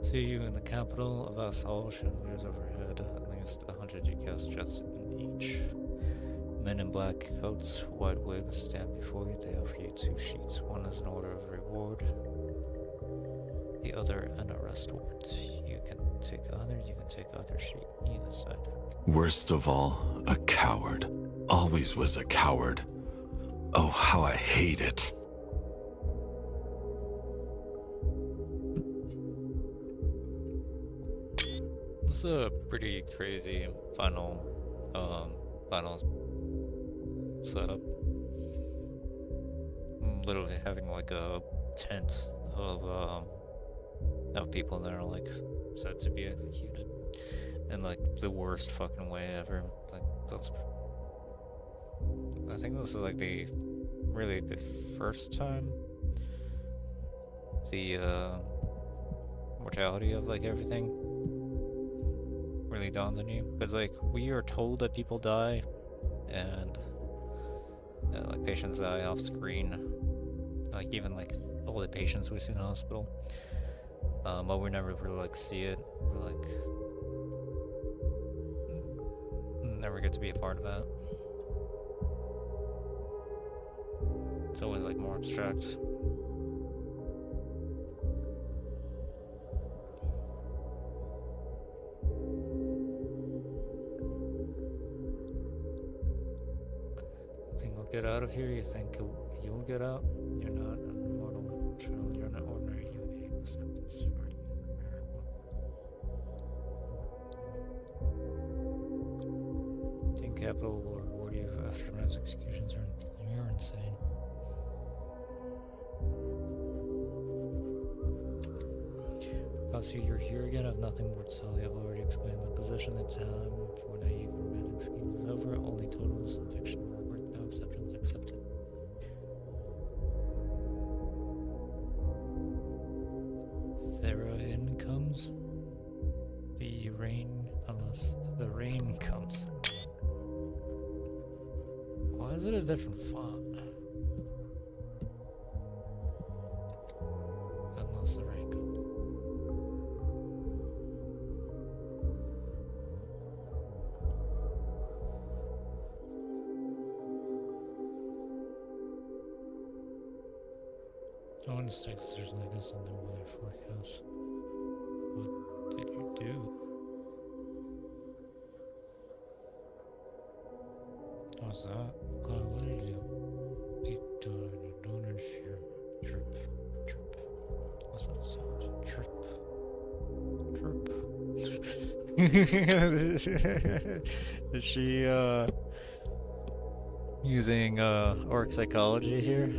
See you in the capital of Asshole, chandeliers overhead, at least 100 UCAS jets in each. Men in black coats, white wigs stand before you. They offer you 2 sheets. One is an order of reward, the other an arrest warrant. You can take either sheet. You decide. Worst of all, a coward. Always was a coward. Oh, how I hate it. It's a pretty crazy final setup. Literally having like a tent of people that are like set to be executed in like the worst fucking way ever. Like that's. I think this is like the first time the mortality of like everything really dawns on you, because like we are told that people die and like patients die off screen, like even like all the patients we see in the hospital, but we never really like see it. We're like never get to be a part of that. It's always like more abstract. Think I'll get out of here? You think you'll get out? You're not an immortal child. You're not ordinary human being. Acceptance for you is a miracle. Think capital will reward you after man's executions. You're insane. I'll see you're here again. I have nothing more to tell you. I've already explained my position. The time for naive romantic schemes is over. Only totals and fiction will work. No exceptions accepted. Thera comes. The rain, unless the rain comes. Why is it a different font? I've lost the right code. I want to say there's like this in the weather forecast. What did you do? What's that? Cloud, what did you do? You don't interfere. Chirp. Chirp. What's that sound? Chirp. Chirp. Is she, using, orc psychology here?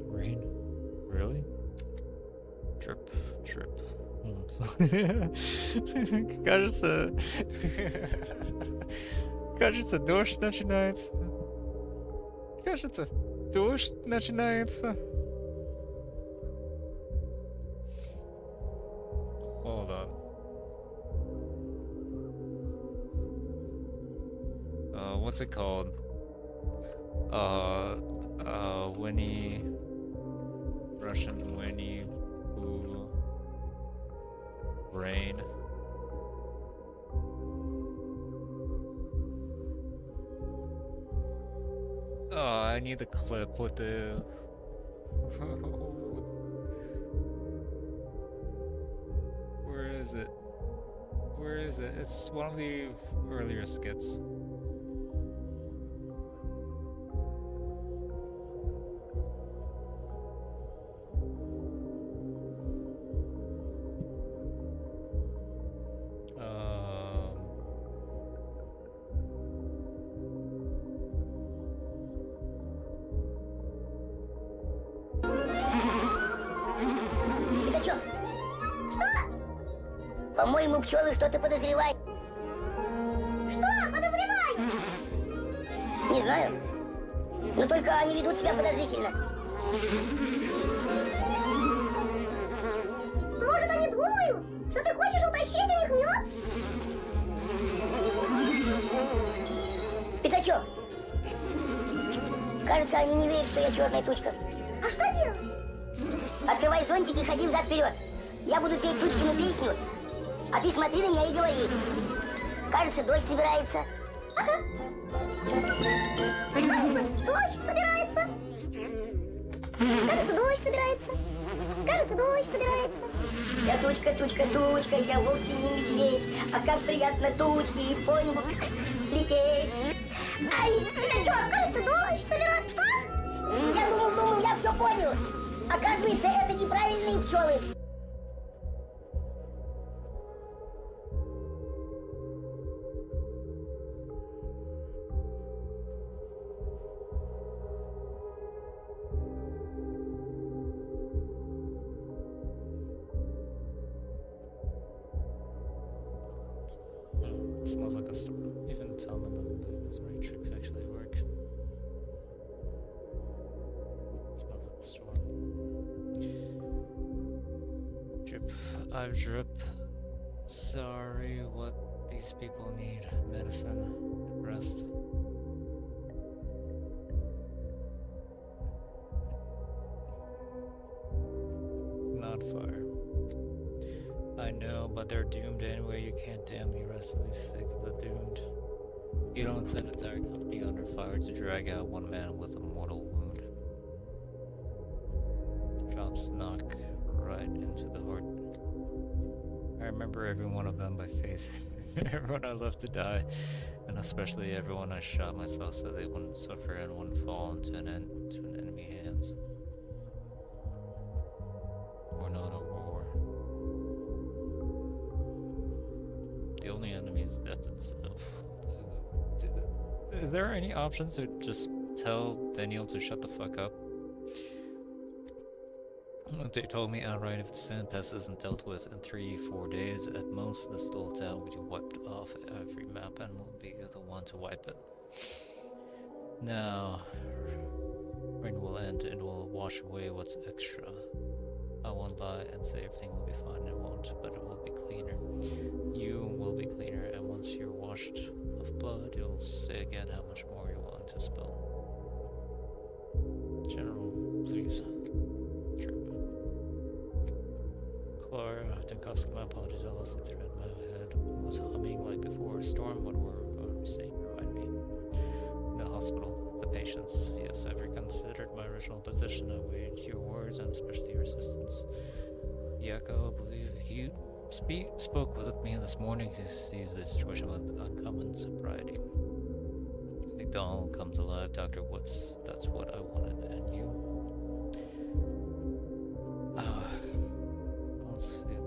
Rain? Really? Chirp. Chirp. Oh, кажется... Кажется, дождь начинается. Кажется, дождь начинается. Hold on. What's it called? Winnie... Russian Winnie... Pooh... Rain... Oh, I need the clip with the... Where is it? Where is it? It's one of the earlier skits. По-моему, пчелы что-то подозревают. Что подозревают? Не знаю. Но только они ведут себя подозрительно. Может, они думают, что ты хочешь утащить у них мед? Пятачок. Кажется, они не верят, что я черная тучка. А что делать? Открывай зонтик и ходи взад-вперед. Я буду петь Тучкину песню, а ты смотри на меня и говори. Кажется, дождь собирается. Ага. Дождь собирается. Кажется, дождь собирается. Кажется, дождь собирается. Я тучка, тучка, тучка, я вовсе не медведь. А как приятно тучки по небу лететь. Ай, это что, кажется, дождь собирается. Что? Я думал, я все понял. Оказывается, это неправильные пчелы. Smells like a storm. Even Talman doesn't believe his ray tricks actually work. Smells like a storm. Drip. I've drip. Sorry, what these people need. Medicine. Rest. Not fire. I know, but they're doomed anyway. You can't damn the rest of the sick of the doomed. You don't send an entire company under fire to drag out one man with a mortal wound. Drops knock right into the heart. I remember every one of them by face. Everyone I left to die, and especially everyone I shot myself so they wouldn't suffer and wouldn't fall into an enemy hands. We're not a war. The only enemy is death itself. Is there any option to just tell Daniel to shut the fuck up? They told me outright if the sand pest isn't dealt with in 3-4 days at most, this little town will be wiped off every map and will be the one to wipe it. Now, rain will end and will wash away what's extra. I won't lie and say everything will be fine, it won't, but it will be cleaner. You will be cleaner, and once you're washed of blood, you'll say again how much more you're willing to spell. General, please. Trip. Clara Dinkowski, my apologies. I lost the thread in my head. Was humming like before a storm. What were we saying? Remind me. The hospital, the patients. Yes, I've reconsidered my original position. I await your words and especially your assistance. Yako, I believe you spoke with me this morning to seize the situation with uncommon sobriety. The doll comes alive, Doctor. That's what I wanted, and you. Let's see.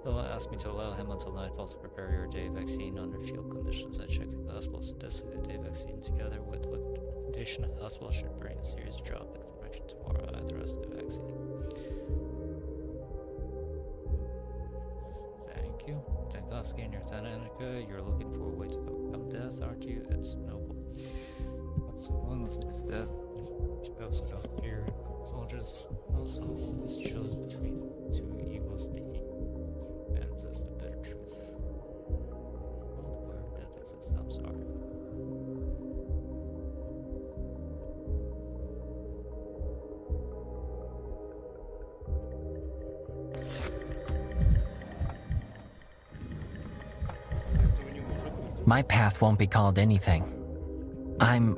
They'll ask me to allow him until nightfall to prepare your day vaccine under field conditions. I checked the hospital statistic. The day vaccine, together with the recommendation of the hospital, should bring a serious drop in infection tomorrow. I authorized the vaccine. Thank you. Dinkowski and your Thananica, you're looking for a way to overcome death, aren't you? It's noble. What's homelessness, death? You also don't fear soldiers. Also, is chose between two evils, the and exists the bitter truth. Where death exists, I'm sorry. My path won't be called anything. I'm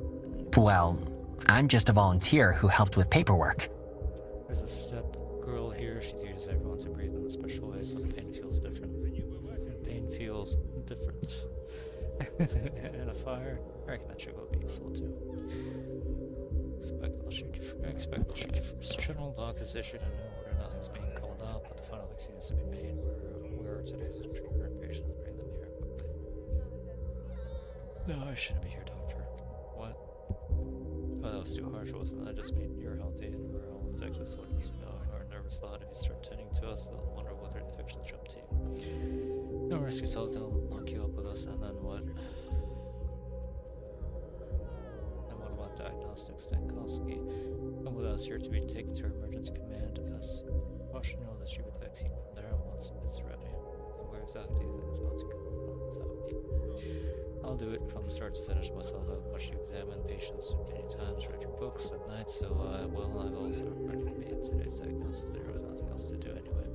just a volunteer who helped with paperwork. There's a step girl here. She teaches everyone to breathe in a special way so the pain feels different. Pain feels different. And a fire, I reckon that should be useful too. Expect they'll shoot you first. General Doc has issued a new order. Nothing's being called out, but the final vaccine is to be made. Where are today's current patients? Bring them here quickly. No, I shouldn't be here, Doctor. What? Oh, that was too harsh, wasn't it? I just mean you're healthy and we're all infected, so it's our nervous thought. If you start tending to us, they'll wonder whether the infections jump to you. Don't risk yourself, they'll lock you up with us, and then what? And what about diagnostics? Dinkowski, come with us here to be taken to our emergency command. As Russia will distribute the vaccine from there once it's ready. And where exactly do you think it's going to go without me? I'll do it from start to finish myself. I've much to examine patients many times, read your books at night, so I've also already made today's diagnosis. There was nothing else to do anyway.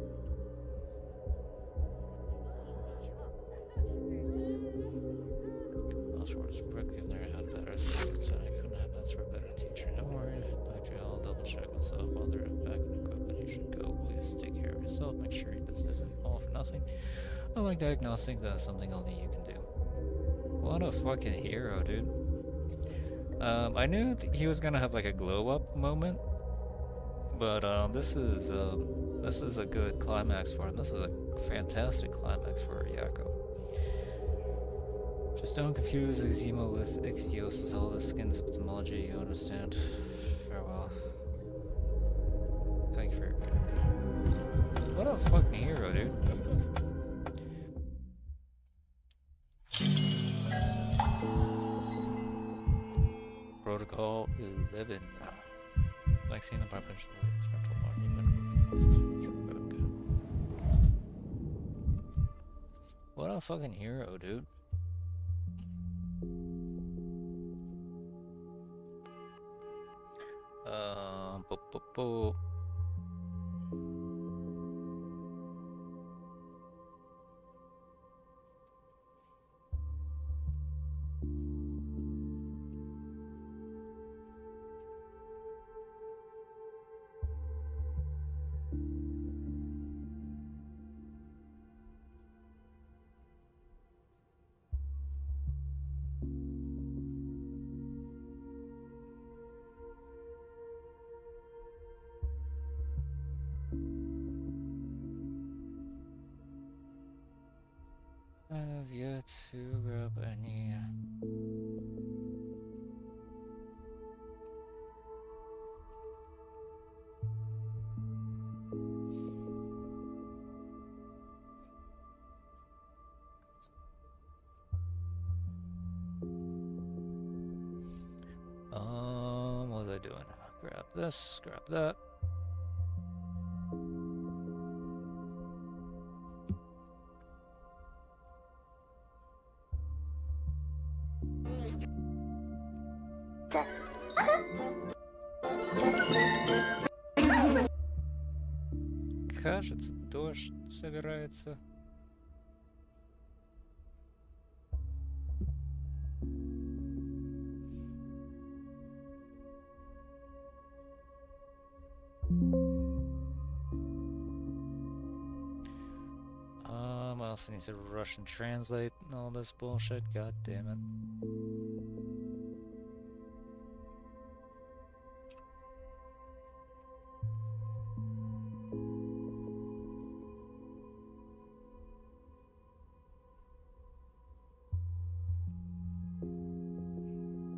Elsewhere's Brooke, you've never had better assistants, and I couldn't have asked for a better teacher. Don't worry, Doctor, I'll double check myself while they're back in equipment. You should go. Please take care of yourself. Make sure this isn't all for nothing. Unlike diagnostics, that's something only you can do. What a fucking hero, dude. I knew he was gonna have like a glow up moment, but this is a good climax for him. This is a fantastic climax for Yako. Just don't confuse eczema with ichthyosis. All the skin symptomology, you understand. Farewell. Thank you for your... What a fucking hero, dude. Protocol 11. Vaccine and preparation of the experimental monument. What a fucking hero, dude. Bo. Have yet to grab any. What was I doing? Grab this, grab that. Кажется, дождь собирается. I also need to Russian translate all this bullshit. God damn it.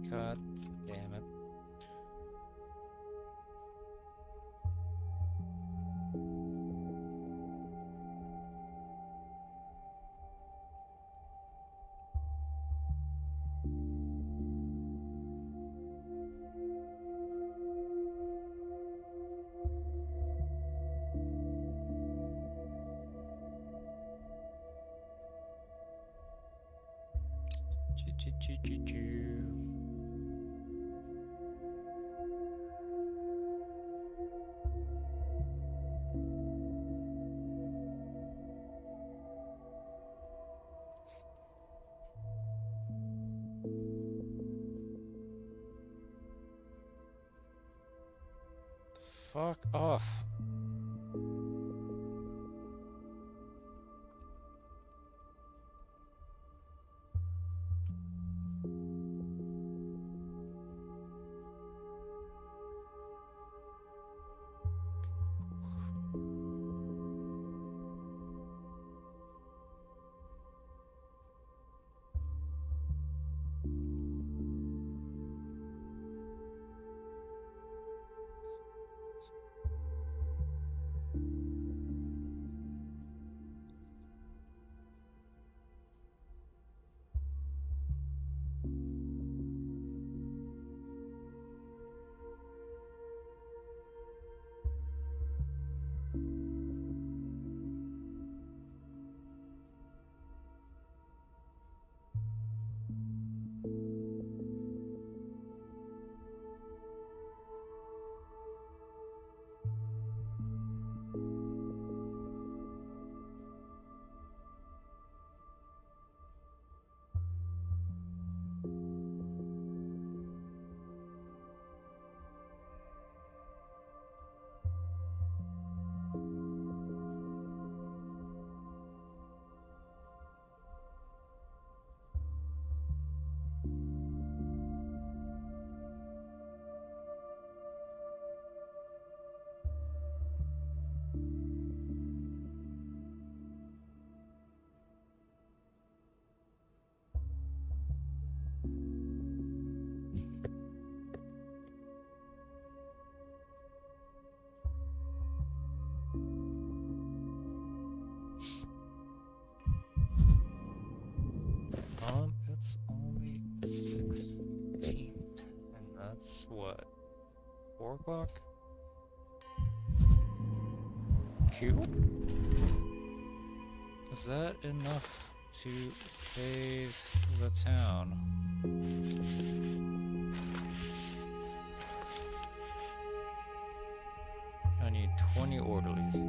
God damn it. Fuck off. It's only 16, and that's what, 4 o'clock? Q? Is that enough to save the town? I need 20 orderlies.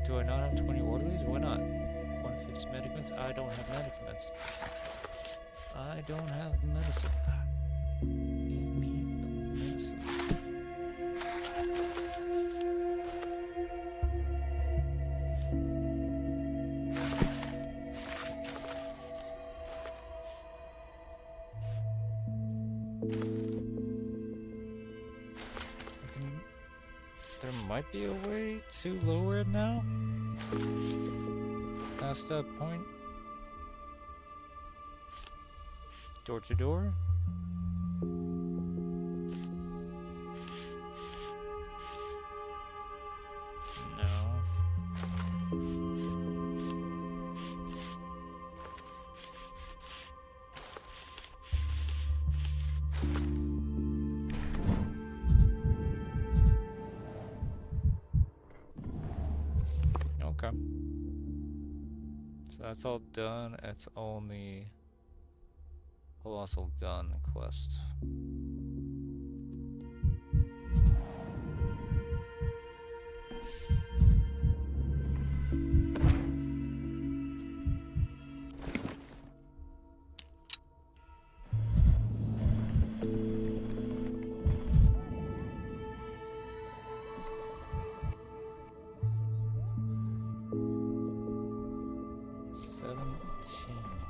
Do I not have 20 orderlies? Why not? 150 medicaments? I don't have medicaments. I don't have the medicine. Give me the medicine. There might be a way to lower it now? Past that point? Door to door? No. Okay. that's all done. It's only Colossal Gun quest.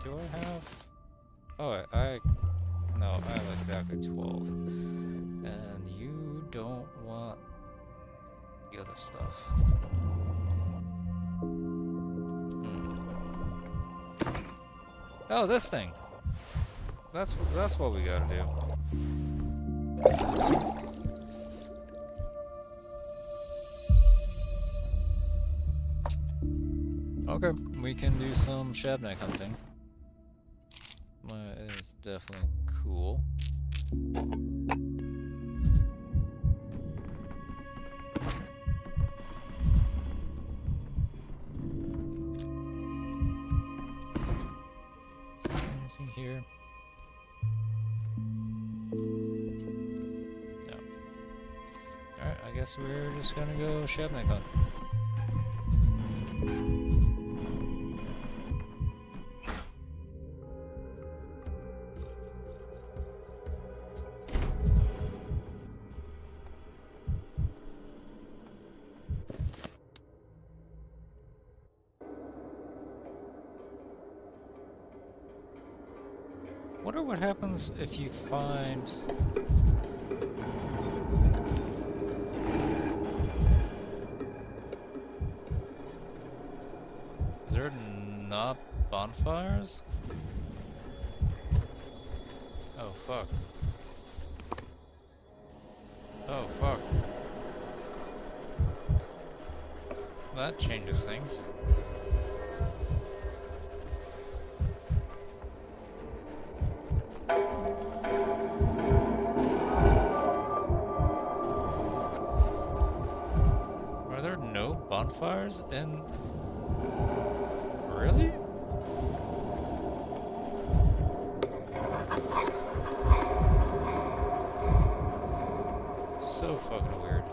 Do I have? Oh, no, I have exactly 12. And you don't want the other stuff. Oh, this thing. That's what we gotta do. Okay, we can do some Shabnak hunting. It is definitely cool. Is there anything here? No. Alright, I guess we're just gonna go Shabnak hunt. Wonder what happens if you find... Is there not bonfires? Oh fuck. Oh fuck. That changes things. Are there no bonfires in... Really? So fucking weird.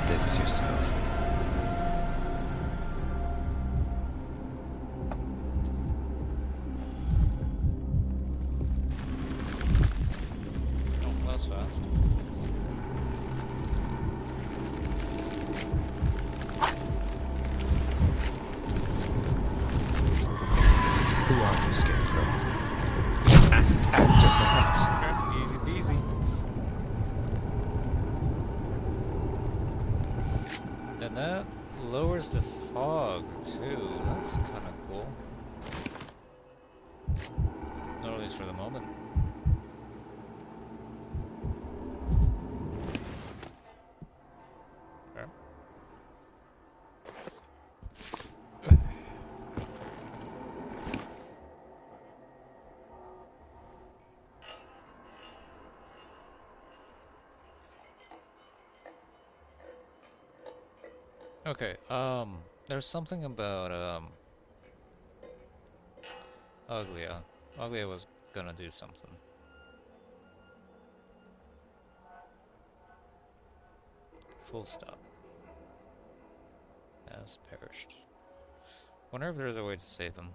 This yourself. Oh, that's fast. Who are you, Scarecrow? Ask actor, perhaps. Okay, easy peasy. And that lowers the fog too. That's kind of cool. Or at least for the moment. Okay, there's something about, Uglia. Uglia was gonna do something. Full stop. Has perished. Wonder if there's a way to save him.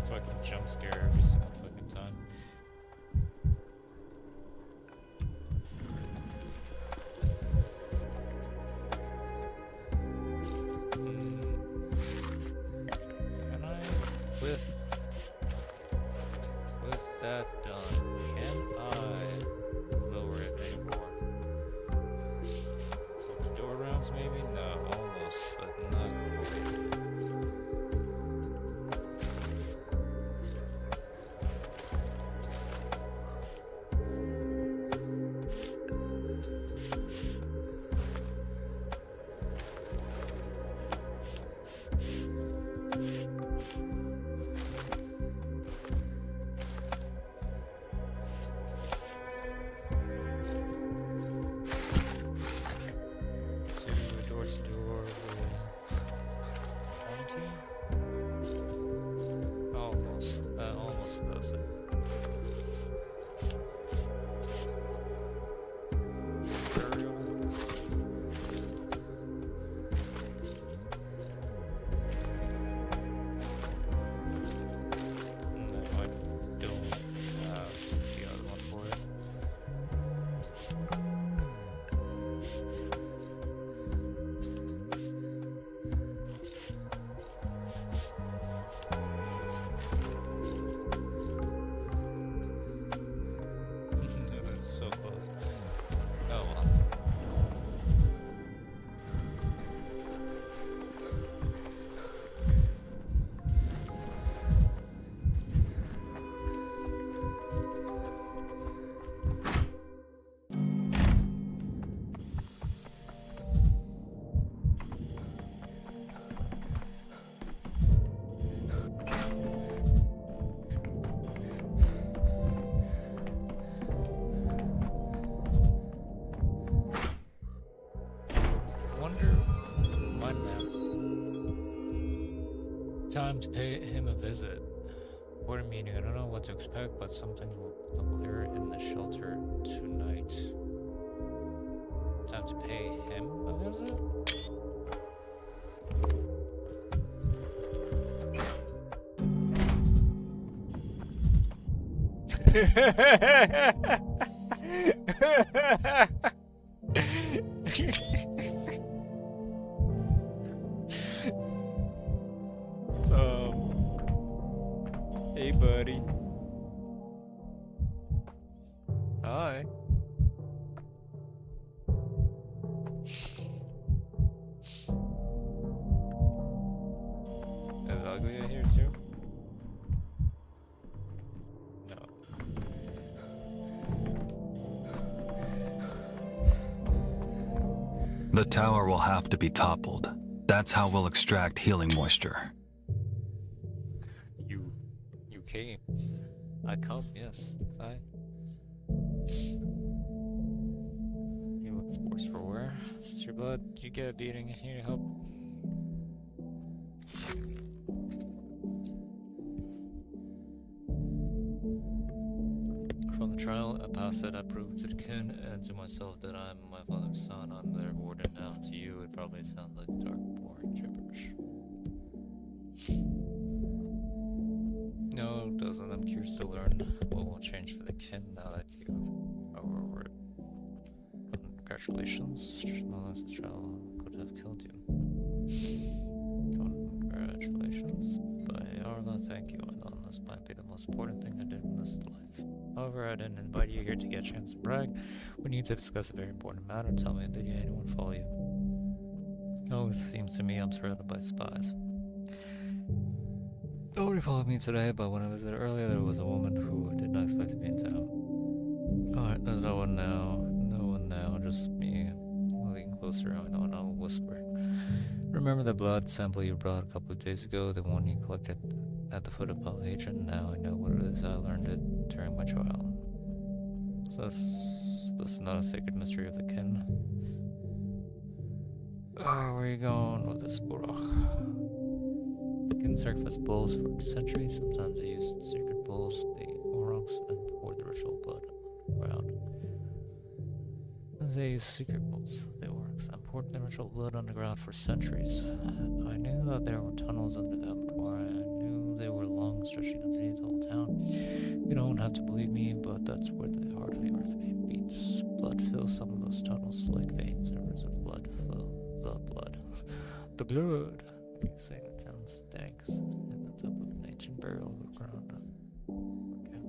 Fucking jump scare every single fucking time. that done, can I lower it anymore? Flip the door rounds maybe? No, almost, but not quite. Door to door with 20? Almost. That almost does it. Burial. No, I don't have the other one for it. It's so close. Oh well. Wonder mind map. Time to pay him a visit. Board meeting. I don't know what to expect, but some things will become clearer in the shelter tonight. Time to pay him a visit? Hey buddy. Hi. Is ugly in here too? No. The tower will have to be toppled. That's how we'll extract healing moisture. You came. I come, yes. You look worse for wear. This is your blood. You get a beating. Here, help. From the trial, I passed it. I proved to the kin and to myself that I'm my father's son. I'm their warden now. To you, it probably sounds like dark, boring gibberish. No, it doesn't. I'm curious to learn what will change for the kin now that you are over it. Congratulations. Unless the trial could have killed you. Congratulations. By Allah, thank you. And on this might be the most important thing I did in this life. However, I didn't invite you here to get a chance to brag. We need to discuss a very important matter. Tell me, did anyone follow you? Oh, it seems to me I'm surrounded by spies. Nobody followed me today, but when I visited earlier, there was a woman who did not expect to be in town. Alright, there's no one now. No one now, just me. Moving closer, I'll whisper. Remember the blood sample you brought a couple of days ago? The one you collected at the foot of Pal Agent? Now I know what it is. I learned it during my trial. So this is not a sacred mystery of the kin. Oh, where are you going with this, Borok? Kin sacrifice bulls for centuries. Sometimes they use sacred bulls, the Oroks, and pour the ritual blood on the ground. They use secret bulls, the Oroks, and poured the ritual blood on the ground for centuries. I knew that there were tunnels under the abattoir. I knew they were long, stretching underneath the whole town. You don't have to believe me, but that's where the heart of the earth beats. Blood fills some of those tunnels like veins. Rivers of blood flow. The blood. The blood. Are you saying the town stinks? At the top of an ancient burial ground. Okay,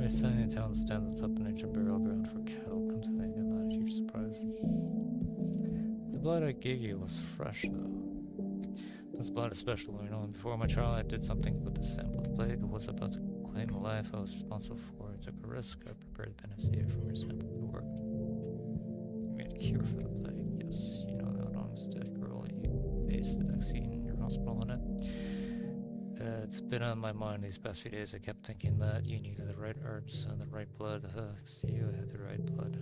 It's tiny town stands up an ancient burial ground for cattle. Come to think, and not a huge surprise. The blood I gave you was fresh, though. This blood is special, you know. Before my trial, I did something with the sample of plague. I was about to claim a life I was responsible for. I took a risk. I prepared the panacea from your sample. It worked. You made a cure for the plague. Yes, you know that on-stick girl. You based the vaccine in your hospital on it. It's been on my mind these past few days. I kept thinking that you needed the right herbs and the right blood. So you had the right blood.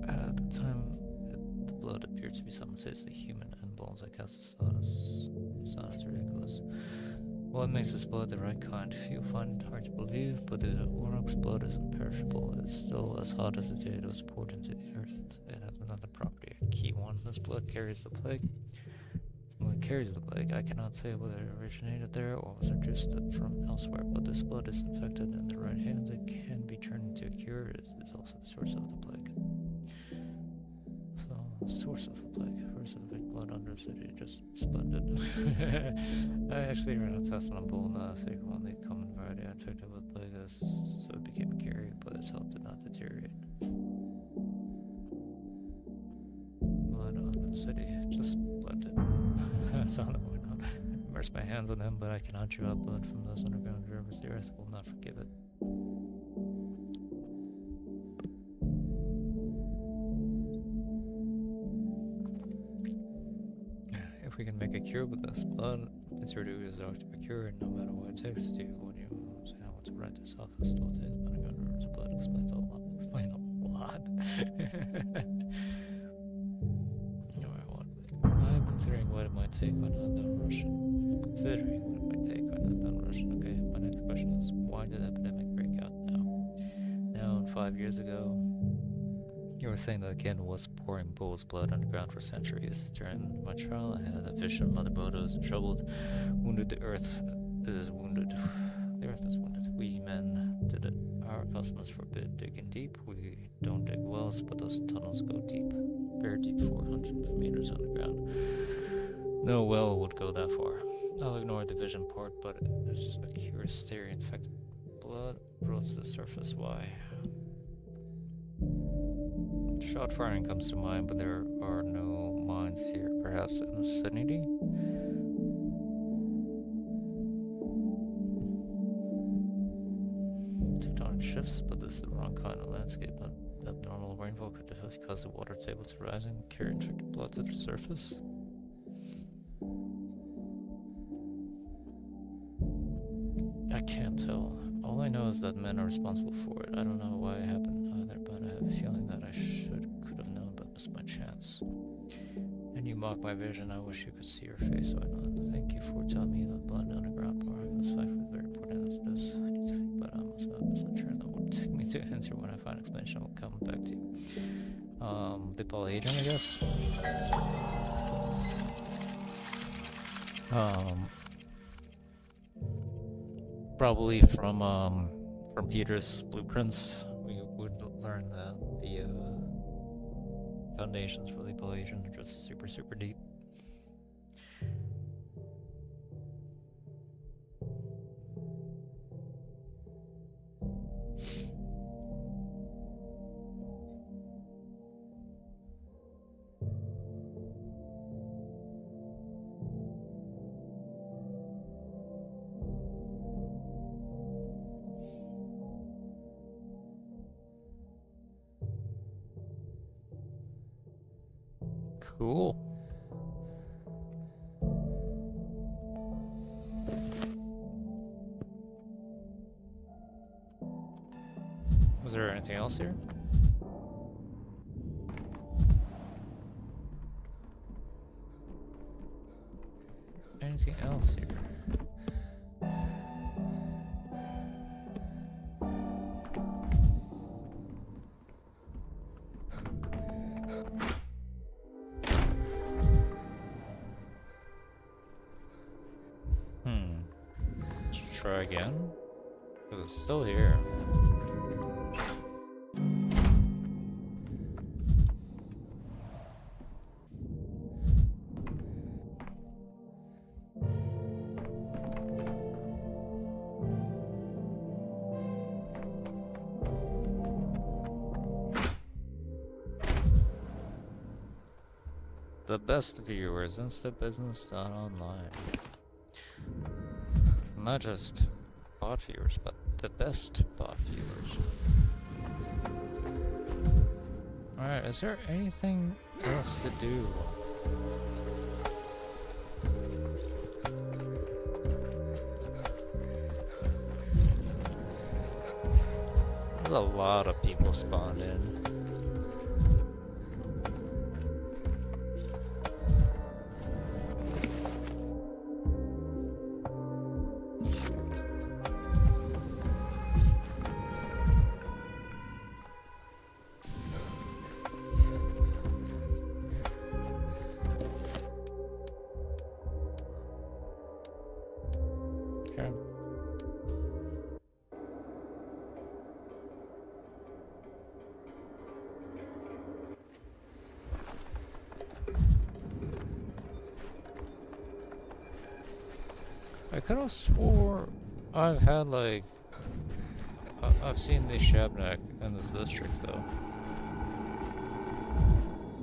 At the time, the blood appeared to be someone seriously human, and bones I cast as thought sounds ridiculous. What makes this blood the right kind? You'll find it hard to believe, but the Oroc's blood is imperishable. It's still as hot as the day it was poured into the earth. It has another property, a key one. This blood carries the plague. It carries the plague. I cannot say whether it originated there or was introduced from elsewhere, but this blood is infected in the right hands. It can be turned into a cure. It is also the source of the plague. So, source of the plague. First of the big blood under the city. Just splendid. I actually ran a test on a bull in the sacred one. The common variety infected with plague, so it became a cure, but its health did not deteriorate. Blood under the city. Just splendid. So I immerse my hands on him, but I cannot draw blood from those underground rivers. The earth will not forgive it. If we can make a cure with this blood, it's your duty as a doctor to cure, no matter what it takes to. When you say I want to write this off, it still takes underground rivers. Blood explains a lot. Explain a lot. I'm considering what it might take on unknown Russian. Considering what it might take on unknown Russian. Okay, my next question is, why did the epidemic break out now? Now, 5 years ago, you were saying that the kin was pouring bull's blood underground for centuries. During my trial, I had a vision. Mother Bodo is troubled. Wounded, the earth is wounded. The earth is wounded. We men did it. Our customers forbid digging deep. We don't dig wells, but those tunnels go deep. Very deep, 400 meters underground. No well would go that far. I'll ignore the vision part, but it's just a curious theory. In fact, blood rose to the surface. Why? Shot firing comes to mind, but there are no mines here. Perhaps in the vicinity? Tectonic shifts, but this is the wrong kind of landscape. Abnormal rainfall could have caused the water table to rise and carry infected blood to the surface. I can't tell. All I know is that men are responsible for it. I don't know why it happened either, but I have a feeling that I could have known, but missed my chance. And you mock my vision. I wish you could see your face. So I know. Thank you for telling me that blood underground part was very important as it is. I need to think about it. I must have misinterpreted. That would take me to answer when I find explanation. I will come back to you. The polyhedron, I guess. Probably from Peter's blueprints, we would learn that the foundations for the polyhedron are just super deep. Cool. Was there anything else here? Anything else here? Try again? Because it's still here. The best viewers, instabusiness.online. Not just bot viewers, but the best bot viewers. Alright, is there anything else to do? There's a lot of people spawned in. Okay. I could have swore I've had like I've seen the Shabnak in this district though.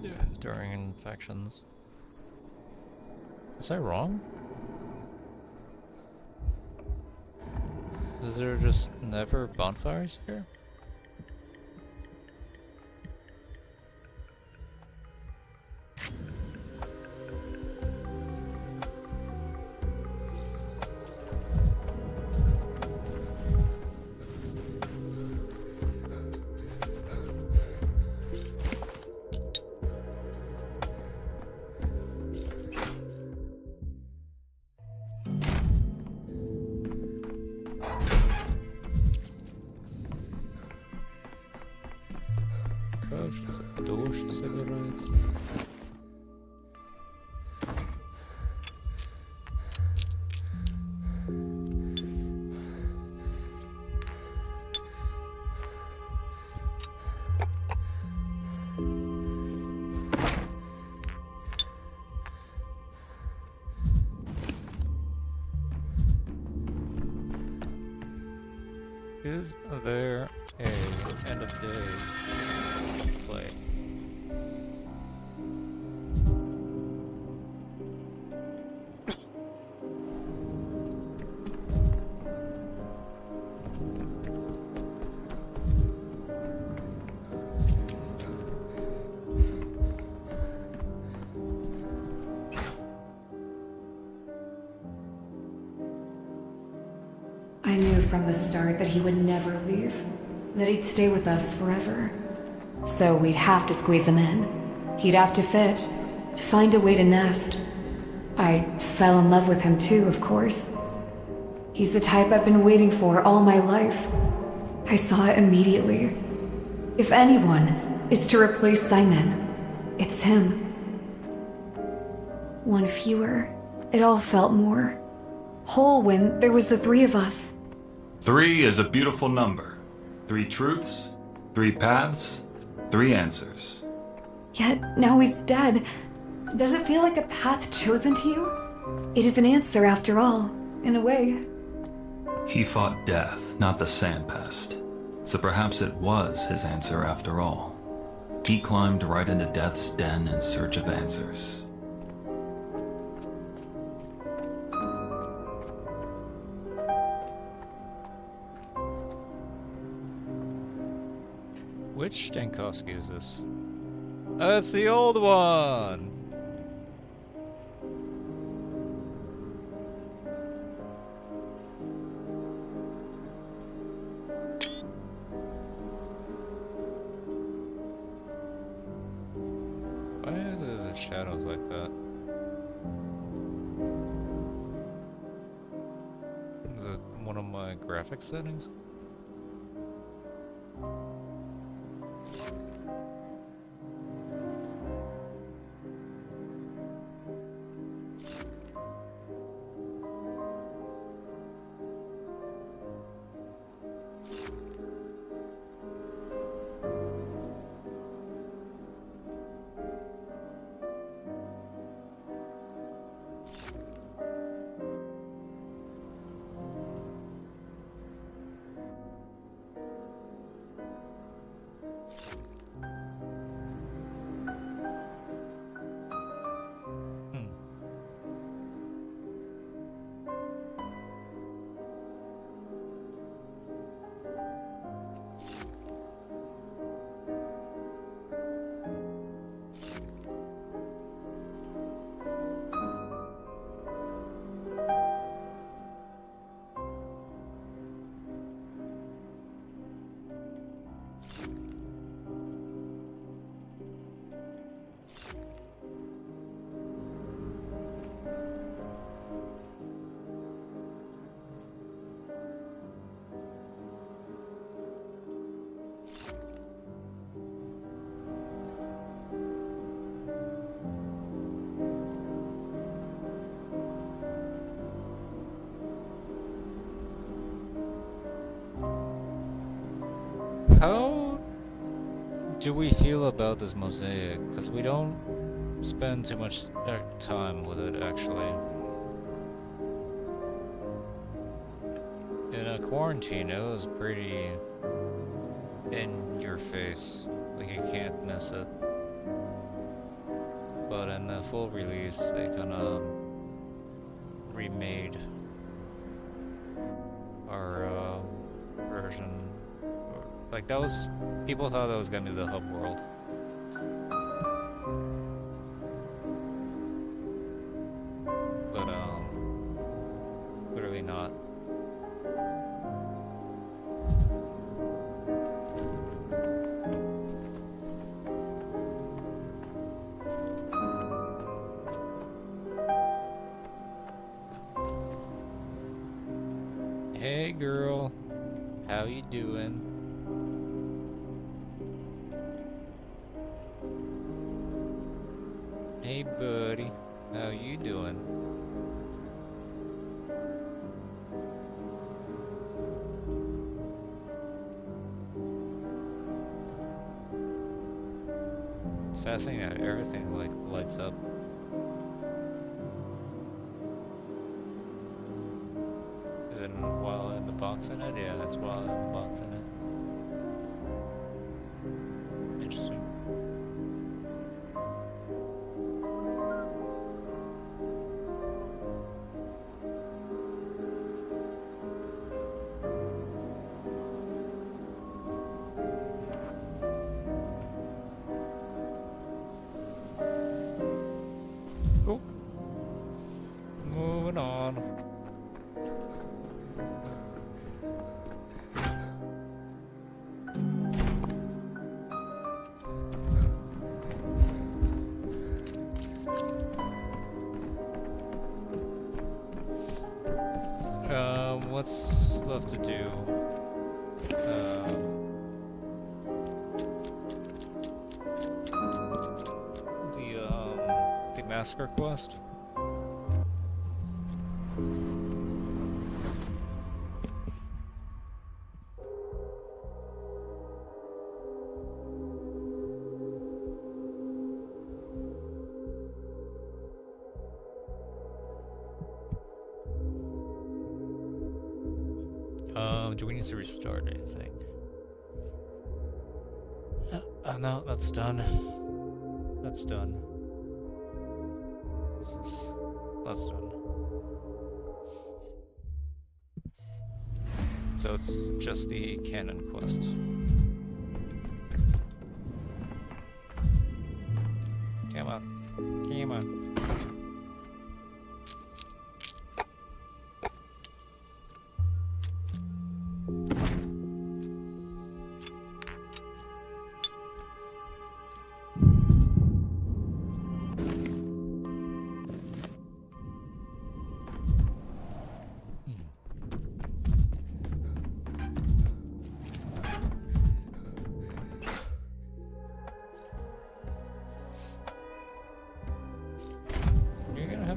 Yeah. During infections. Is I wrong? Is there just never bonfires here? Кажется, дождь собирается. Is there a end of day play? I knew from the start that he would never leave, that he'd stay with us forever. So we'd have to squeeze him in. He'd have to fit, to find a way to nest. I fell in love with him too, of course. He's the type I've been waiting for all my life. I saw it immediately. If anyone is to replace Simon, it's him. One fewer, it all felt more whole when there was the three of us. 3 is a beautiful number. 3 truths, 3 paths, 3 answers. Yet now he's dead. Does it feel like a path chosen to you? It is an answer after all, in a way. He fought death, not the sandpest. So perhaps it was his answer after all. He climbed right into death's den in search of answers. Which Stankovsky is this? Oh, it's the old one! Why is it in shadows like that? Is it one of my graphic settings? How do we feel about this mosaic? Because we don't spend too much time with it, actually. In a quarantine, it was pretty in your face. Like, you can't miss it. But in the full release, they kinda remade our version. Like, that was... people thought that was gonna be the hub world. But, clearly not. Hey girl, how you doing? Hey buddy, how you doing? It's fascinating how everything like lights up. Is it while in the box in it? Yeah, that's while in the box in it. Interesting. Oh. Moving on. What's left to do? The massacre quest. Do we need to restart anything? No, that's done. That's done. That's done. So it's just the canon quest. Come on. Come on.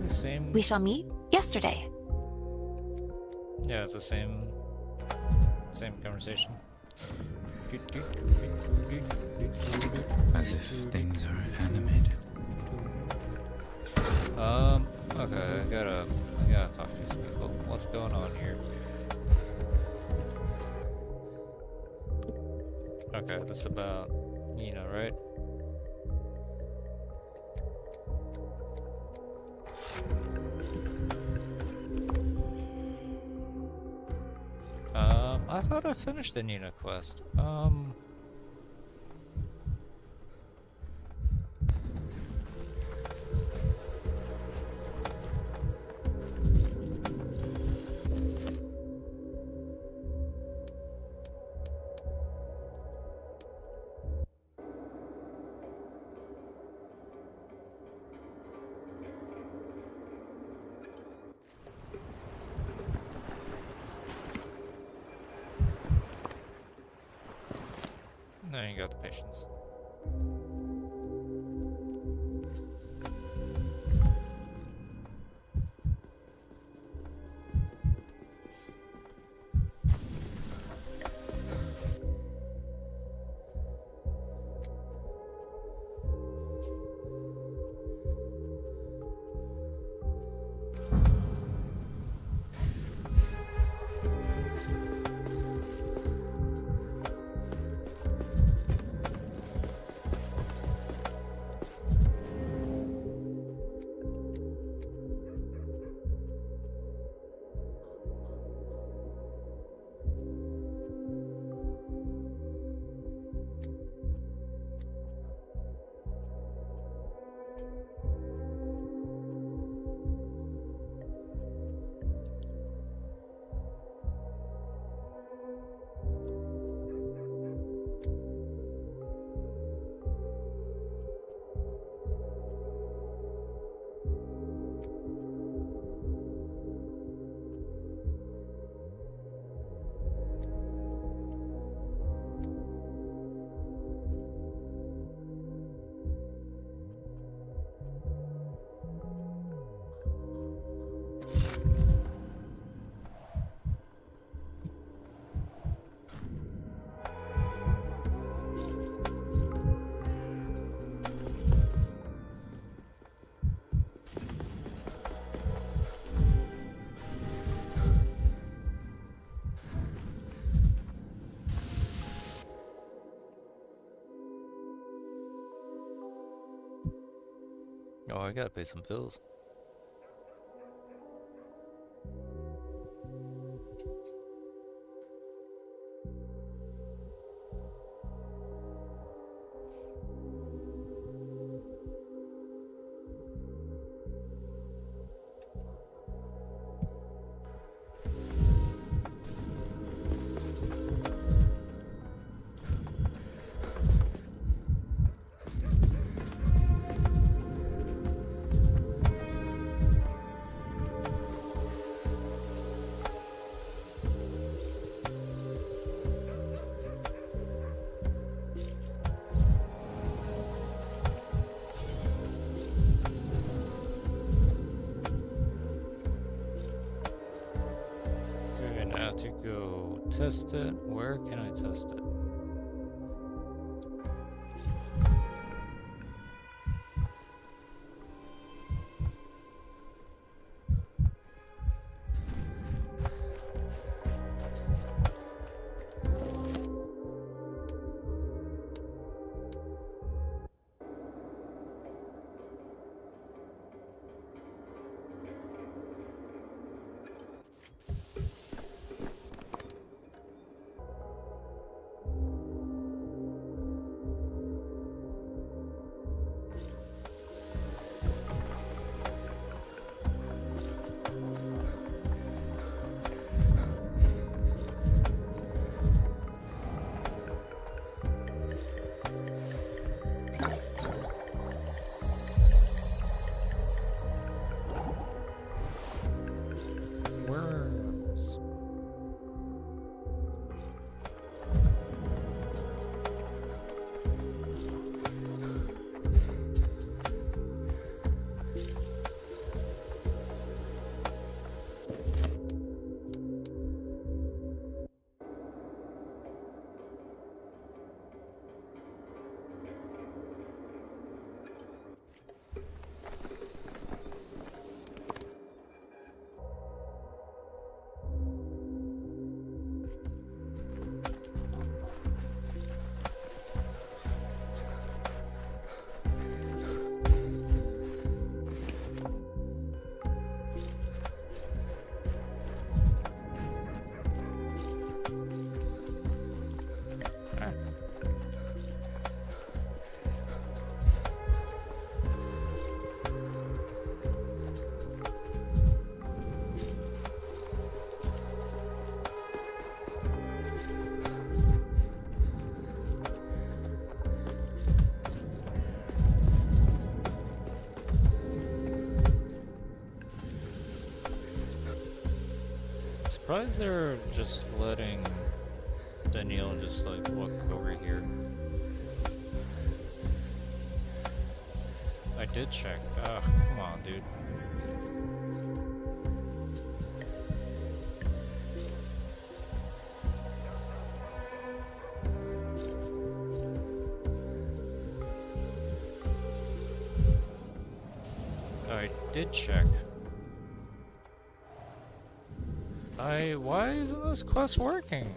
Same. We shall meet yesterday. Yeah, it's the same conversation. As if things are animated. Okay, I gotta talk to these people. What's going on here? Okay, this is about Nina, right? I thought I finished the Nina quest. No, you got the patience. Oh, I gotta pay some bills. Okay, now to go test it. Where can I test it? Worms. Surprised they're just letting Danielle just like walk over here. I did check. Ugh, come on, dude. I did check. Why isn't this quest working?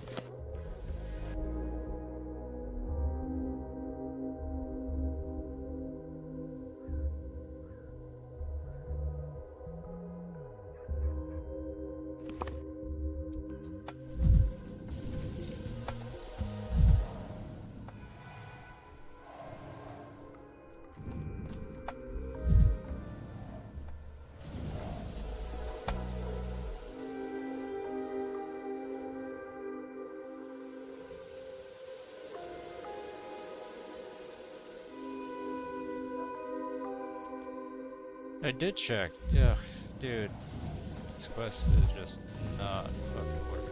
I did check. Yeah, dude. This quest is just not fucking working.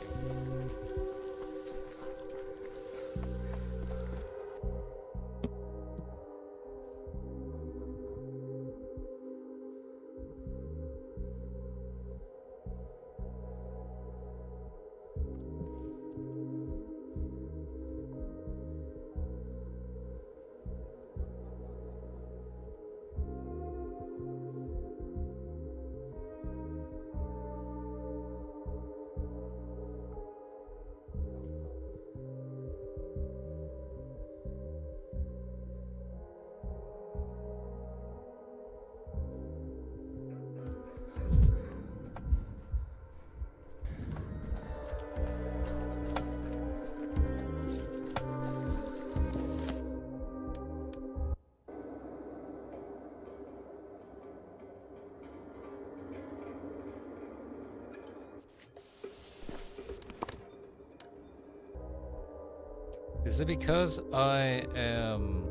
Is it because I am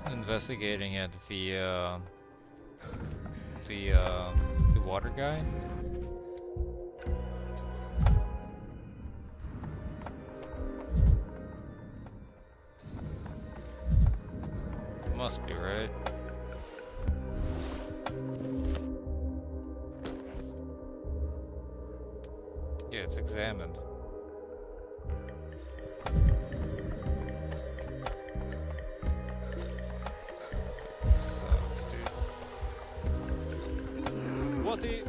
investigating it via the water guy? Must be, right? Yeah, it's examined. Sucks, dude. What the?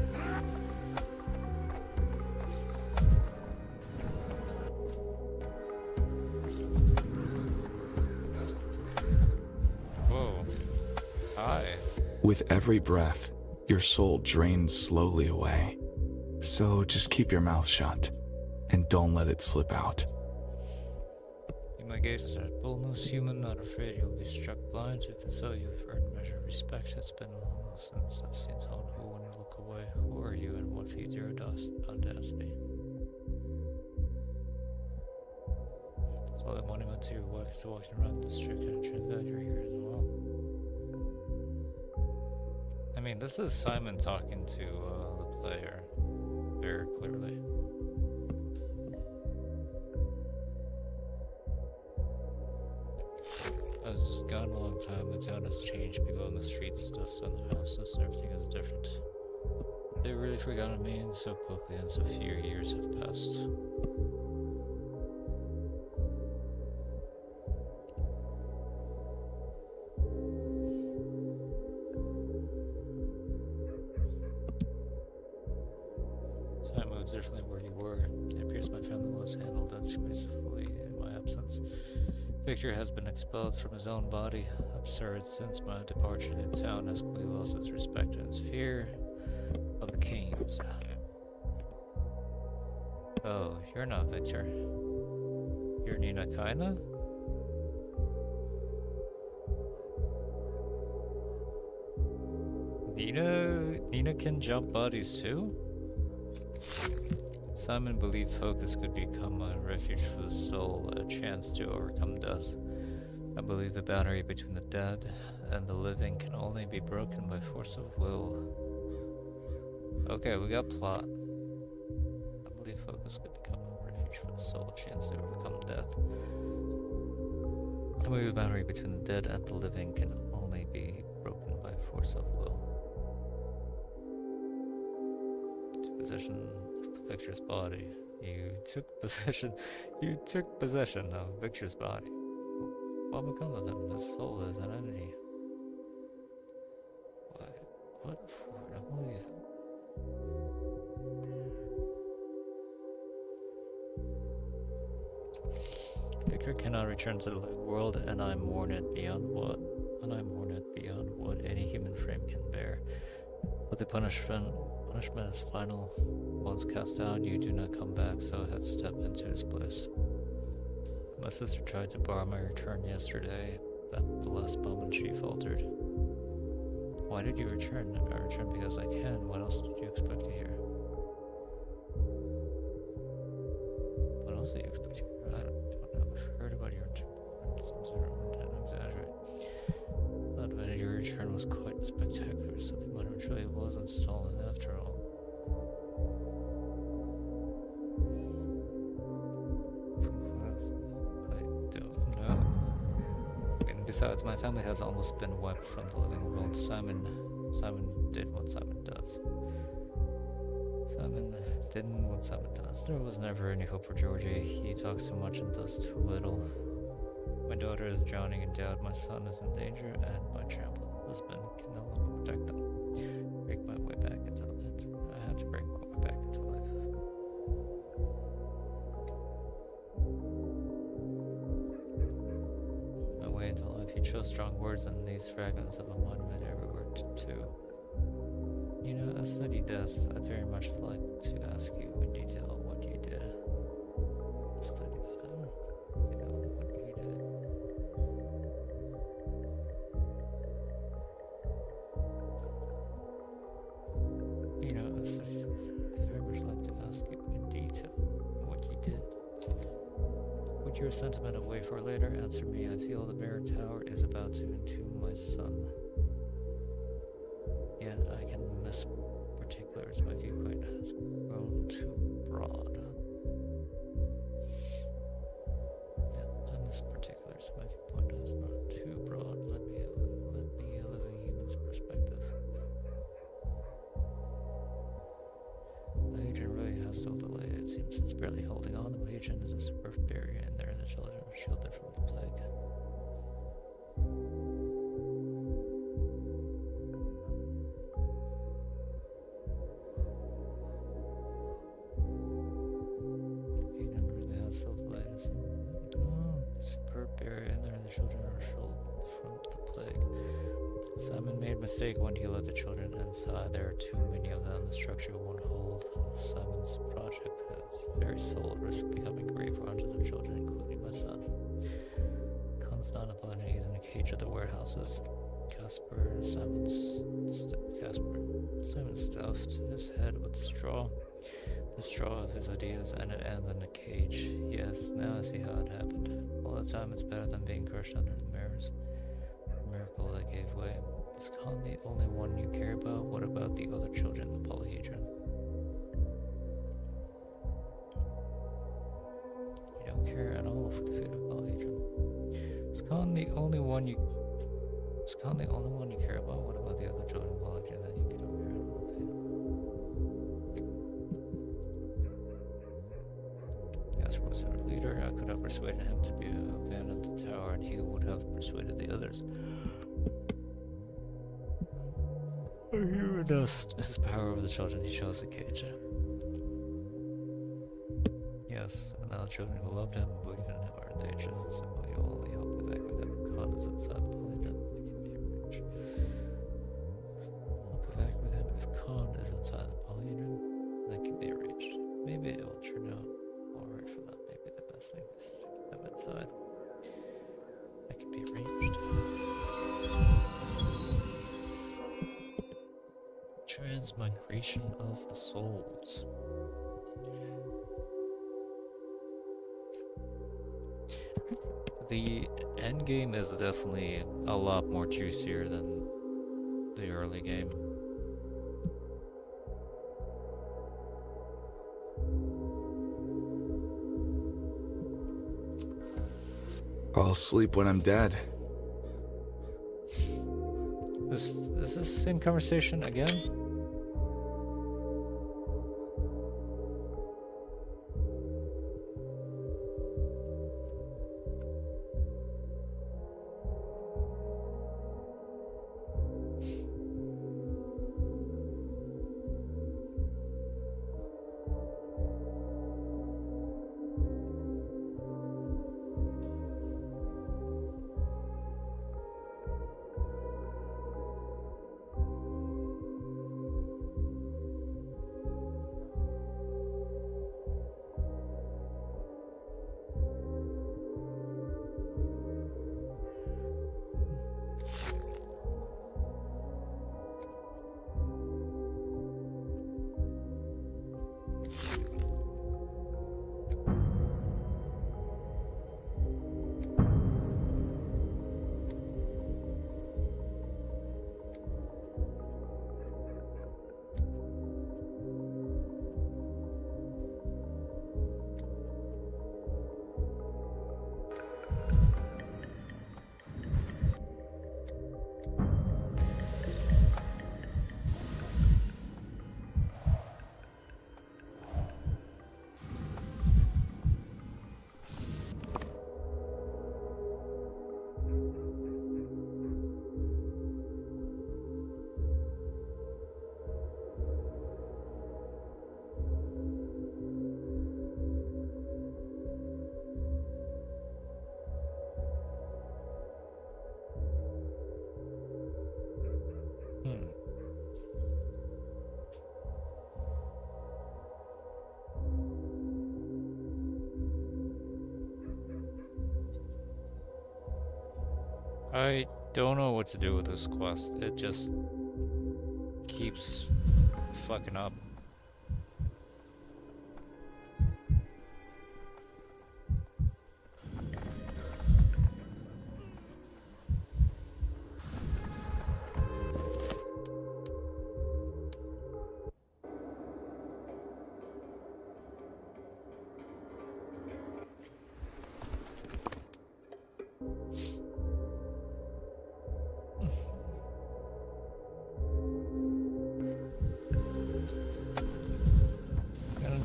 Whoa. Hi. With every breath, your soul drains slowly away. So just keep your mouth shut and don't let it slip out. My gaze was at boldness, human, not afraid you'll be struck blind. If so, you've earned measure of respect. It's been long since I've seen someone who, when you look away, who are you and what feeds your audacity? So that monument to your wife is walking around the district, and it turns out you're here as well. I mean, this is Simon talking to the player, very clearly. It's gone a long time, the town has changed, people on the streets, dust on the houses, everything is different. They really forgotten me, and so quickly, and so few years have passed. Time moves differently where you were. It appears my family was handled disgracefully in my absence. Victor has been expelled from his own body. Absurd, since my departure, the town has completely lost its respect and its fear of the Kings. Oh, you're not Victor. You're Nina Kaina? Nina can jump bodies too? Simon believed focus could become a refuge for the soul, a chance to overcome death. I believe the boundary between the dead and the living can only be broken by force of will. Okay, we got plot. I believe focus could become a refuge for the soul, a chance to overcome death. I believe the boundary between the dead and the living can only be broken by force of will. Possession of Victor's body. You took possession of Victor's body. What becomes of him? His soul is an entity. What for? I believe. Victor cannot return to the living world, and I mourn it beyond what any human frame can bear. But the punishment is final. Once cast out, you do not come back, so I had to step into his place. My sister tried to bar my return yesterday at the last moment she faltered. Why did you return? I returned because I can. What else did you expect to hear? What else did you expect to hear? I don't know. I've heard about your return. It seems I don't exaggerate. I admitted your return was quite spectacular. Something minor truly wasn't stolen after all. Besides, my family has almost been wiped from the living world. Simon did what Simon does. Simon did what Simon does. There was never any hope for Georgie. He talks too much and does too little. My daughter is drowning in doubt. My son is in danger, and my trampled husband can no longer protect them. Break my way back into life. I had to break my way back into life. My way into life. He chose strong words, and these fragments of a monument everywhere too. You know, I study death. I'd very much like to ask you in detail what you did. I studied death. What you did. You know, I studied death. I'd very much like to ask you in detail. me to what you did. Put your sentiment away for later. Answer me. I feel the mirror tower is about to entomb my son. Yet I can miss particulars. My viewpoint has grown too broad. Yeah, I miss particulars. My viewpoint has grown too broad. Let me live a human's perspective. The agent really has still delayed. It seems it's barely holding on. The agent is a superb barrier in there, and the children are shielded from the plague. Agent really has self-light. Superb barrier in there, and the children are shielded from the plague. Simon made a mistake when he let the children inside. There are too many of them. The structure won't hold. Simon's project has very soul at risk becoming grave for hundreds of children, including my son. Khan's not a planet. He's in a cage at the warehouses. Simon stuffed his head with straw. The straw of his ideas, and it ends in a cage. Yes, now I see how it happened. All the time it's better than being crushed under the mirrors. A miracle that gave way. Is Khan the only one you care about? What about the other children in the polyhedron? You don't care at all for the fate of polyhedron. Is Khan the only one you care about? What about the other children in polyhedron that you don't care about the fate of? As was our leader, I could have persuaded him to abandon the tower, and he would have persuaded the others. He renounced his power over the children. He chose the cage. Yes, and now the children who loved him and believed in him are in danger. Simply only help me back with him. Khan is inside the polygon. They can be reached. Help me back with him. If Khan is inside the polygon, that can be reached. Maybe it will turn out alright for them. Maybe the best thing is to keep them inside. That can be arranged. Transmigration of the souls. The end game is definitely a lot more juicier than the early game. I'll sleep when I'm dead. Is this the same conversation again? I don't know what to do with this quest. It just keeps fucking up.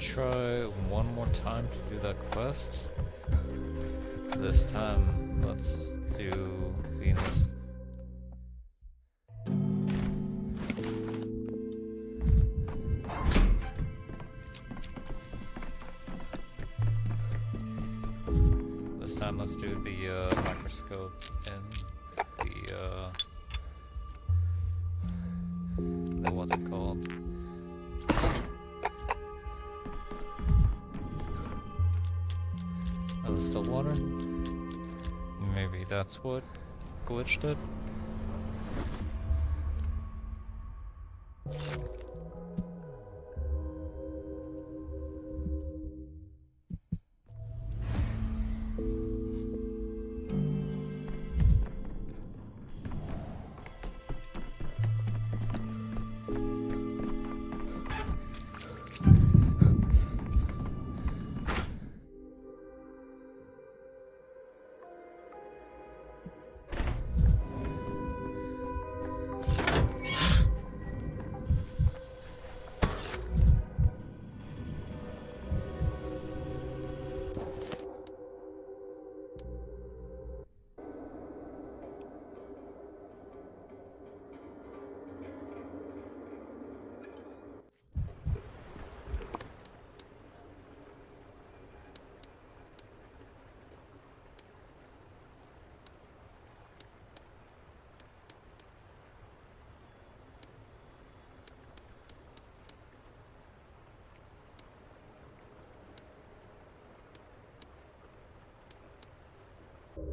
try one more time to do that quest. This time, let's do the enlist. This time, let's do the microscope and the what's it called? Oh, the still water? Maybe that's what glitched it?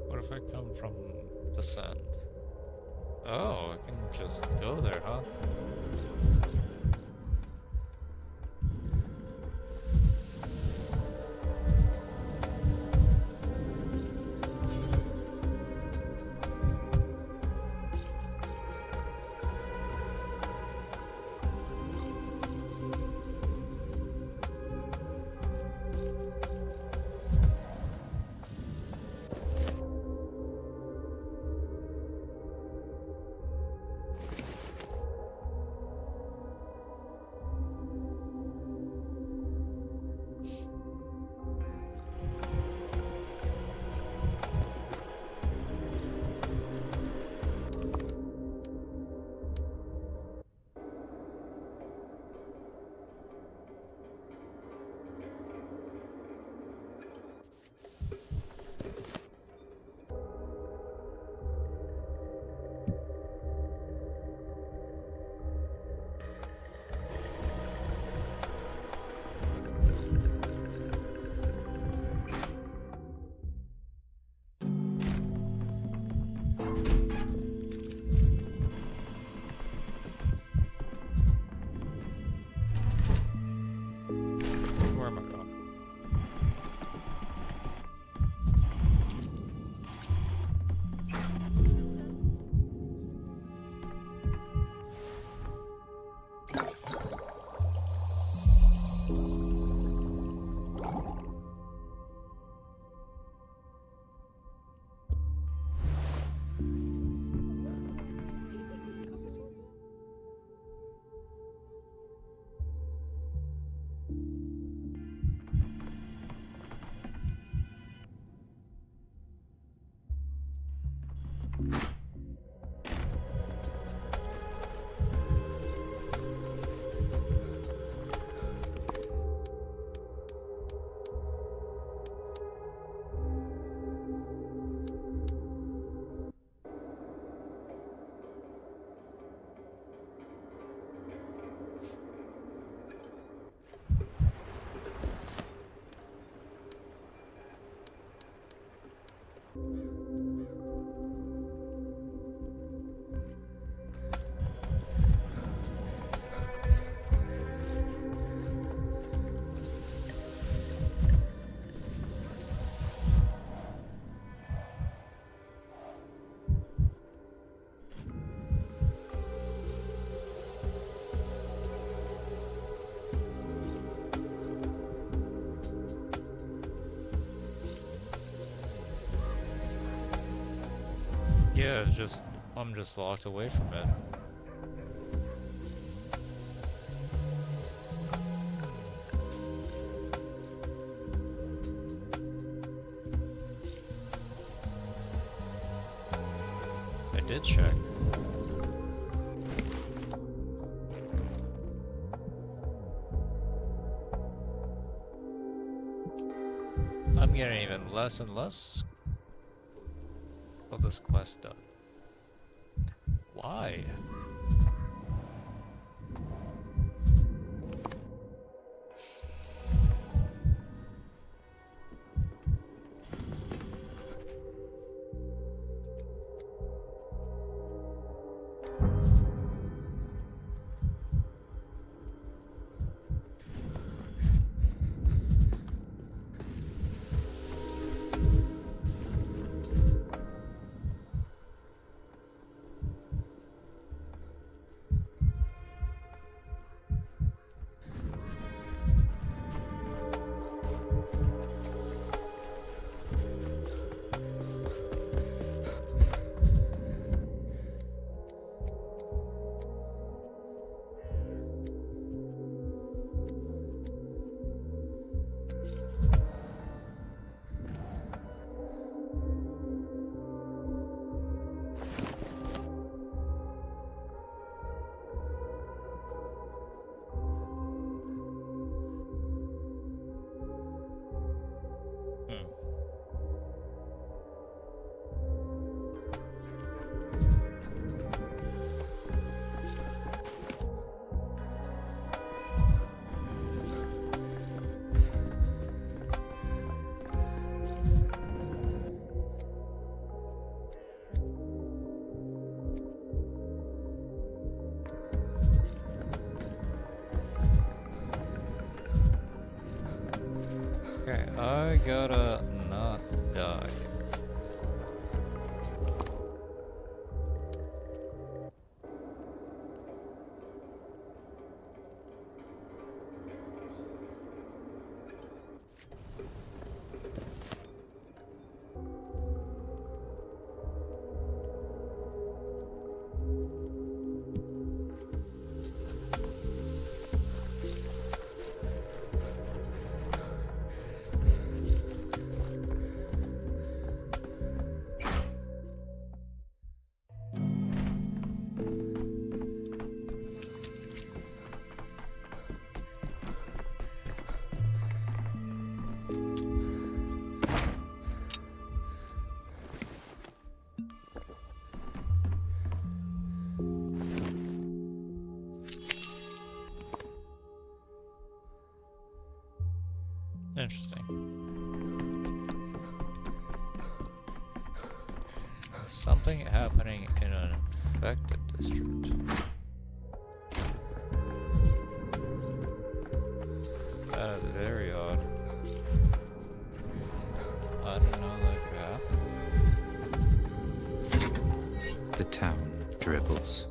What if I come from this end? Oh, I can just go there, huh? Where am I going? Yeah, it's just I'm just locked away from it. Good check. I'm getting even less and less of this quest done. Why? Okay, I gotta not die. Interesting. Something happening in an infected district. That is very odd. I didn't know that could happen. The town dribbles.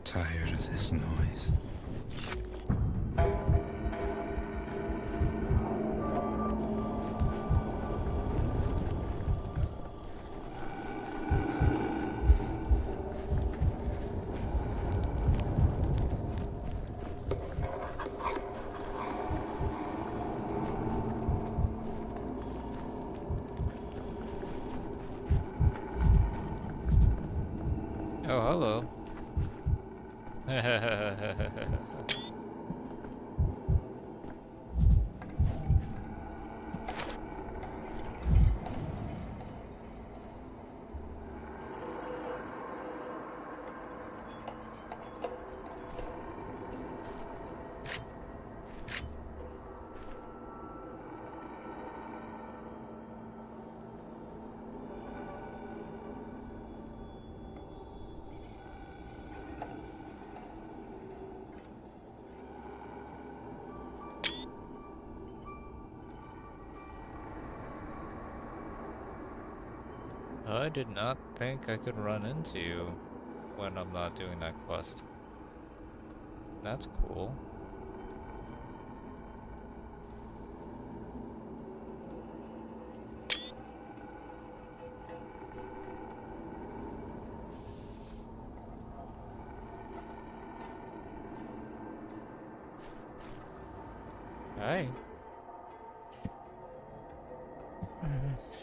Tired of this noise. Oh, hello. I did not think I could run into you when I'm not doing that quest. That's cool. Hi.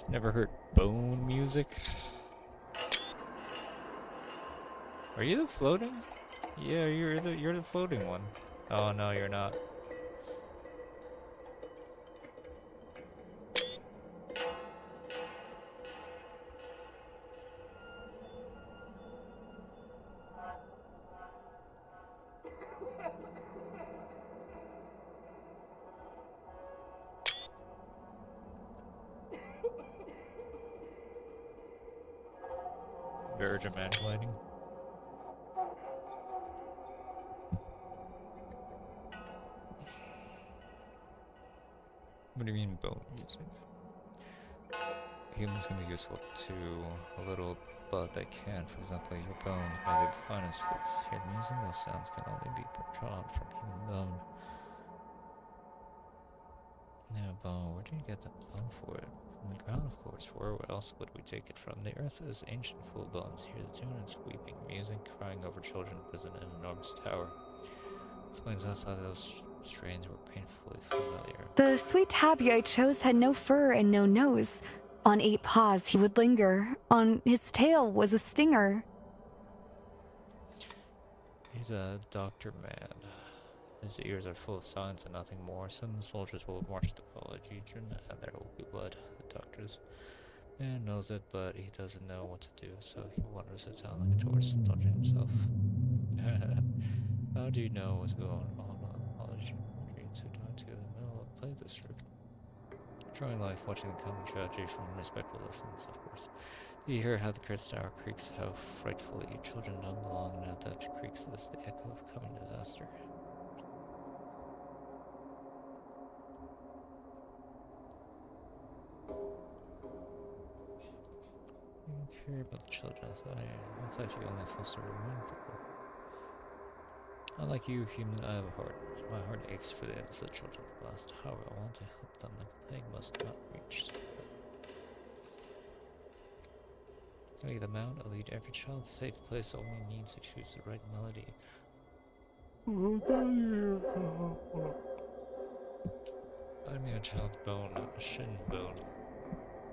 Never heard bone music? Are you the floating? Yeah, you're the floating one. Oh no, you're not. Verge imaginating. What do you mean bone music? Humans can be useful to a little, but they can't. For example, your bones may be fine as flutes. Hear the music, those sounds can only be drawn from human bone. Yeah, bone. Where did you get the bone for it? From the ground, of course. Where else would we take it from? The earth is ancient, full of bones. Hear the tune, it's weeping music, crying over children imprisoned in an enormous tower. Explains us how those strains were painfully familiar. The sweet tabby I chose had no fur and no nose. On 8 paws he would linger. On his tail was a stinger. He's a doctor man. His ears are full of science and nothing more. Some soldiers will march to the legion and there will be blood. The doctor's man knows it, but he doesn't know what to do, so he wanders the town like a tourist, dodging himself. How do you know what's going on college? Dreams who died together in the middle of play district. Trying life, watching the common tragedy from respectful lessons, of course. Do you hear how the cursed tower creaks, how frightfully children don't belong, and how that creaks is the echo of coming disaster. You care about the children, I thought you only fostered one people. Unlike you, human, I have a heart. My heart aches for the innocent children of the last hour. I want to help them, and the plague must not reach them. Lead them out. I'll lead every child to a safe place. Only needs to choose the right melody. Find me a child's bone, a shin bone.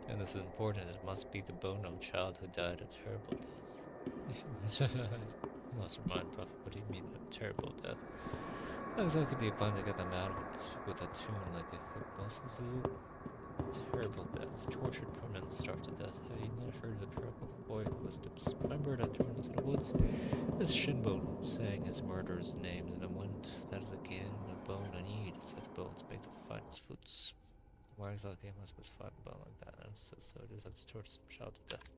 And this is important. It must be the bone of a child who died a terrible death. Lost your mind, Prophet. What do you mean a terrible death? How exactly do you plan to get them out of it with a tune like a hypnosis, is it? A terrible death. Tortured, permanent, starved to death. Have you not heard of the terrible boy who was dismembered and thrown into the woods? This shinbone sang his murderer's names in a wind. That is again a bone I need. Such bones make the finest flutes. Why exactly must we find a bone like that? And so it is to torture some child to death.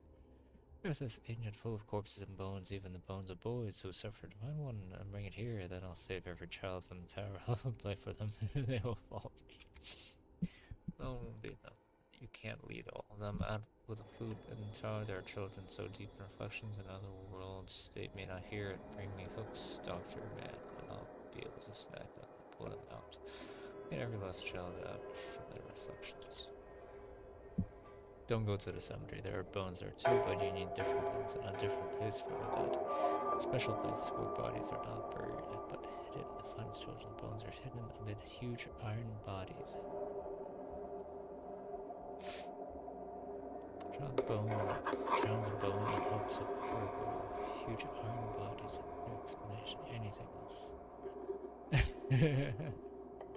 Earth is ancient, full of corpses and bones, even the bones of boys who suffered. Find one and bring it here, then I'll save every child from the tower. I'll play for them. They will follow me. No, won't be enough. You can't lead all of them out with the food in the tower. There are children so deep in reflections in other worlds. They may not hear it. Bring me hooks, doctor, man, and I'll be able to snag them and pull them out. Get every last child out from their reflections. Don't go to the cemetery. There are bones there too, but you need different bones and a different place for the dead. A special place where bodies are not buried, but hidden. The finest children's bones are hidden amid huge iron bodies. Child's bone and hooks of fur, huge iron bodies, and clear explanation. Anything else?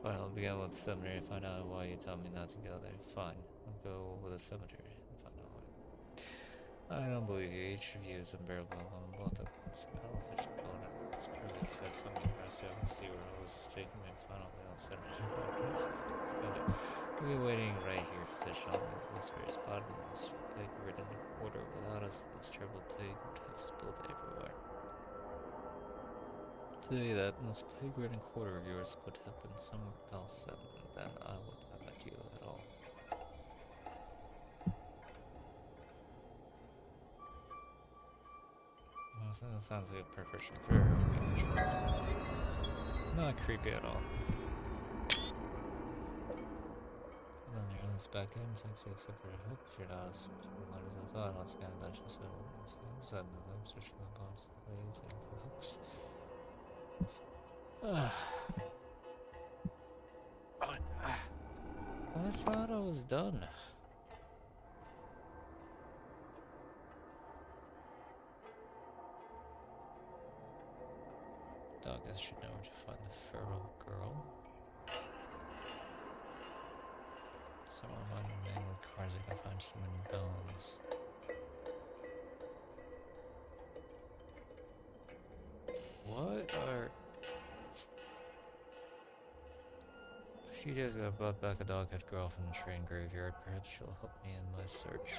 Fine, I'll begin with the cemetery and find out why you tell me not to go there. Fine, I'll go with the cemetery and find out why. I don't believe you. Each of you is unbearable alone. Both of us. I don't think you're going to this previous said something impressive. I'll see where I was taking me and find out the cemetery. Let's go there. We'll be waiting right here, physician. This very spot, the most plague-ridden quarter. Without us, the most terrible plague would have spilled everywhere. Today, that most plague-ridden quarter of yours would have been somewhere else, and then I wouldn't have met you at all. That sounds like a perfection for her. Not creepy at all. And then you're this back in, since you accept her help, you're not as polite as I thought. I'll scan that just so said nothing, switching the bombs to the blades and hooks. I thought I was done. Doggers should know where to find the feral girl. Someone on the mangled cars I can find human bones. What are... A few days ago I brought back a dog-head girl from the train graveyard. Perhaps she'll help me in my search.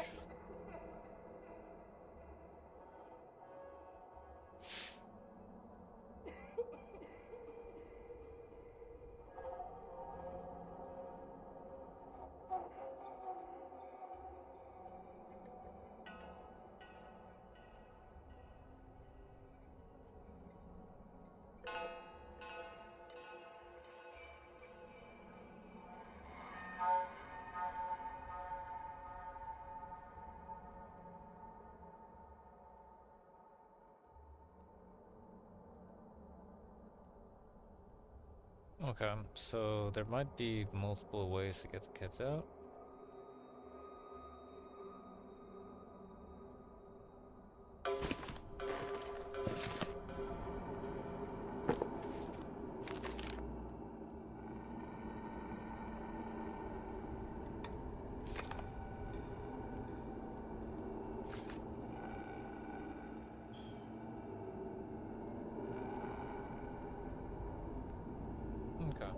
Okay, so there might be multiple ways to get the kids out. Okay.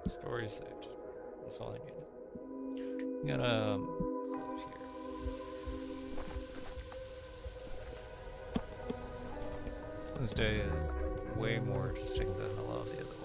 Story saved. That's all I needed. I'm gonna close here. This day is way more interesting than a lot of the other ones.